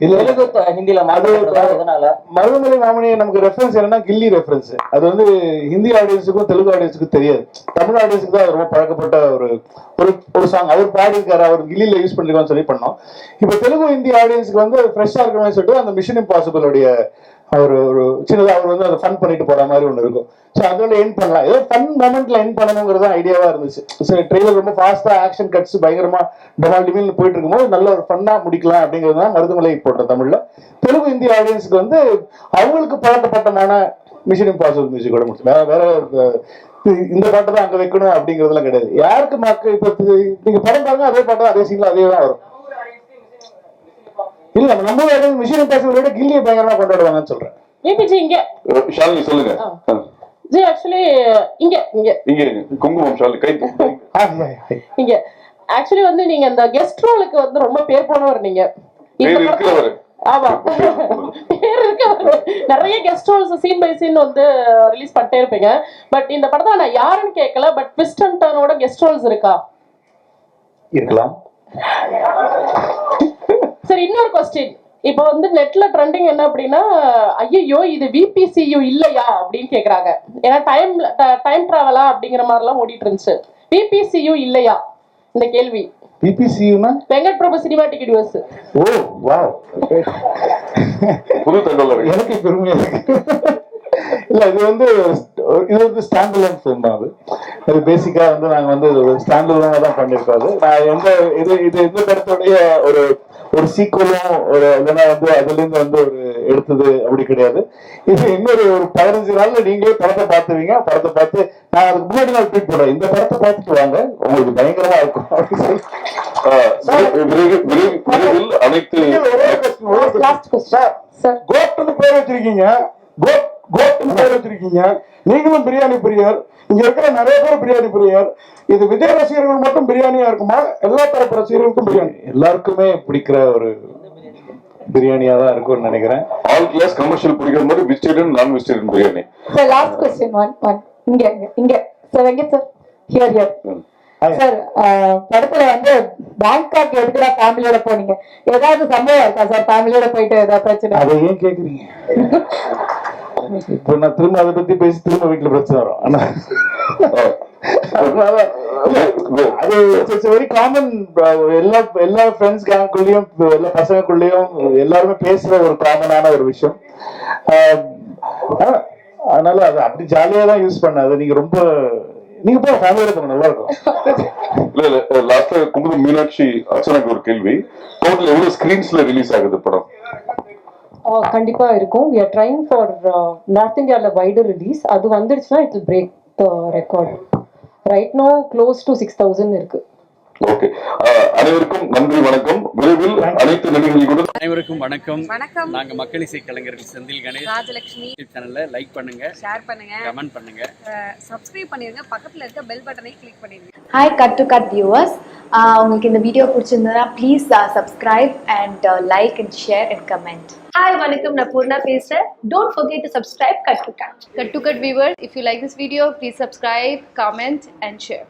தெலுங்கு ஹிந்தியில மாறுறதுனால மருதமலை மாமணி நமக்கு ரெஃபரன்ஸ் என்னன்னா கில்லி ரெஃபரன்ஸ். அது வந்து ஹிந்தி ஆடியன்ஸுக்கும் தெலுங்கு ஆடியன்ஸுக்கும் தெரியாது, தமிழ் ஆடியன்ஸுக்கு தான் ரொம்ப பழக்கப்பட்ட ஒரு சாங். அவர் பாடியிருக்காரு, அவர் கில்லியில யூஸ் பண்ணிருக்கான்னு சொல்லி பண்ணோம். இப்போ தெலுங்கு ஹிந்தி ஆடியன்ஸுக்கு வந்து ஃப்ரெஷ்ஷா இருக்கிற மாதிரி சொல்லிட்டு அந்த மிஷன் இம்பாசிபிள் உடைய ஒரு சின்னதாக அவர் வந்து அதை ஃபன் பண்ணிட்டு போற மாதிரி ஒன்று இருக்கும். ஸோ அதோட எண்ட் பண்ணலாம், ஏதோ ஃபன் மொமெண்ட்ல எண்ட் பண்ணணுங்கிறது ஐடியாவா இருந்துச்சு. சரி, ட்ரெய்லர் ரொம்ப ஃபாஸ்டா ஆக்ஷன் கட்ஸ் பயங்கரமா டமால்டிமில் போயிட்டு இருக்கும்போது நல்ல ஒரு ஃபன்னா முடிக்கலாம் அப்படிங்கிறது தான் மருதமலை போட்ட தமிழ்ல. தெலுங்கு இந்திய ஆடியன்ஸுக்கு வந்து அவங்களுக்கு பழக்கப்பட்டமான மிஷன் இம்பாசிபிள் மியூசிக்கோட முடிச்சு, வேற இந்த பாட்டை தான் அங்க வைக்கணும் அப்படிங்கிறதுலாம் கிடையாது. யாருக்கு மக்கள் இப்போ நீங்க படம் பாருங்க, அதே பாட்டு அதே சீன்ல அதே தான் வரும். இல்ல நம்ம மிஷன் இம்பாசிபிளோட கில்லியை பயங்கரமா கொண்டாடுவாங்கன்னு சொல்றேன். இங்க ஷாலினி சொல்லுங்க. ஜி ஆக்சுவலி இங்க குங்குமம் ஷாலினி கை இங்க ஆக்சுவலி வந்து நீங்க அந்த கெஸ்ட் ரோலுக்கு வந்து ரொம்ப பேர் போனவர் நீங்க. ஆமா, பேர் இருக்கு. நிறைய guest roles scene by scene வந்து ரிலீஸ் பண்ணிட்டே இருப்பீங்க. பட் இந்த படத்துல நான் யாருன்னு கேட்கல, பட் ட்விஸ்ட் அண்ட் டர்னோட கெஸ்ட் ரோல்ஸ் இருக்கா? இருக்கலாம். சரி, இன்னொரு கொஸ்டின். இப்போ வந்து நெட்ல ட்ரெண்டிங் என்ன அப்படின்னா, ஐயோ இது விபிசியு இல்லையா அப்படின்னு கேக்குறாங்க. ஏன்னா டைம் டிராவலா அப்படிங்கிற மாதிரி எல்லாம் ஓடிட்டு இருந்துச்சு. விபிசியு இல்லையா இந்த கேள்வி? விபிசியுனா வெங்கட் பிரபு சினிமாட்டிக் யூனிவர்ஸ். ஓ வாவ், புது தகவல் எனக்கு பெருமையா இருக்கு. இல்ல இது வந்து ஸ்டாண்ட் அலோன் ஃபிலிம் தான். அது பேசிக்கா வந்து நாங்க வந்து ஸ்டாண்ட் அலோனா தான் பண்ணிருக்கோம். நான் எந்த படத்துடைய ஒரு சீக்குவலும் இல்லைன்னா வந்து அதுல இருந்து வந்து ஒரு எடுத்தது அப்படி கிடையாது. இது இன்னொரு 15 நாள்ல நீங்களே படத்தை பார்த்துவீங்க. படத்தை பார்த்து நான் அதுக்கு முன்னாடி நாள் ட்வீட் போடுறேன், இந்த படத்தை பார்த்துட்டு வாங்க, உங்களுக்கு பயங்கரமா இருக்கும் அப்படின்னு சொல்லி. கோட்னு பேர் வச்சிருக்கீங்க, கோட்னு பேர் வச்சிருக்கீங்க. நீங்களும் பிரியாணி பிரியர், இங்க இருக்கிற நிறைய பேர் பிரியாணி பிரியர். இது விஜய் ரசிகர்கள் மட்டும் பிரியாணியா இருக்குமா, எல்லா தரப்பு ரசிகர்களுக்கும் பிரியாணி? எல்லாருக்குமே பிடிக்கிற ஒரு பிரியாணியா தான் இருக்கும்னு நினைக்கிறேன். ஆல் கிளாஸ் கமர்ஷியல் பிடிக்கிற மாதிரி vegetarian non vegetarian biryani. Sir last question one இங்க sir Venkat sir here sir, படத்துல வந்து பேங்காக் எதுக்குடா ஃபேமிலியோட போனீங்க? ஏதாவது சம்பவம் இருக்கா சார் ஃபேமிலியோட போயிட்டு ஏதாவது பிரச்சனை? அதை ஏன் கேக்குறீங்க? இப்போ நான் திரும்ப அதை பத்தி பேசி திரும்ப வீட்டுல பிரச்சனை வரும். ஆனா அது வெரி காமன். எல்லா ஃப்ரெண்ட்ஸ் கேங்குள்ளயும் எல்லா பசங்களுக்குள்ளயும் எல்லாருமே பேசுற ஒரு காமனான ஒரு விஷயம். அதனால அது அப்படி ஜாலியா தான் யூஸ் பண்ணாது. நீங்க போய் ஃபேமிலியோட போங்க, நல்லா இருக்கும். இல்ல லாஸ்ட்ல குங்குமம் மீனாட்சி அர்ச்சனாக்கு ஒரு கேள்வி, டோட்டல் எவ்வளவு ஸ்கிரீன்ஸ்ல ரிலீஸ் ஆகுது படம்? கண்டிப்பா இருக்கும். we are trying for north இந்தியால வைடர் ரிலீஸ். அது வந்துருச்சுன்னா it will break the record. right now close to 6,000 இருக்கு. ஓகே, அனைவருக்கும் நன்றி, வணக்கம். விரைவில் அனைத்து நடிகர்களுடன் அனைவருக்கும் வணக்கம். நாங்க மக்கள் இசை கலைஞர்கள் செந்தில் கணேஷ், ராஜலட்சுமி. சேனலை லைக் பண்ணுங்க, ஷேர் பண்ணுங்க, கமெண்ட் பண்ணுங்க, சப்ஸ்கிரைப் பண்ணிருங்க, பக்கத்துல இருக்க பெல் பட்டனை கிளிக் பண்ணிருங்க. Hi Cut to Cut viewers. உங்களுக்கு இந்த வீடியோ பிடிச்சிருந்ததுன்னா please subscribe and like and share and comment. Hi வணக்கம், நான் பூர்ணா பேசுகிறேன். Don't forget to subscribe Cut to Cut. Cut to Cut viewers, if you like this video, please subscribe, comment and share.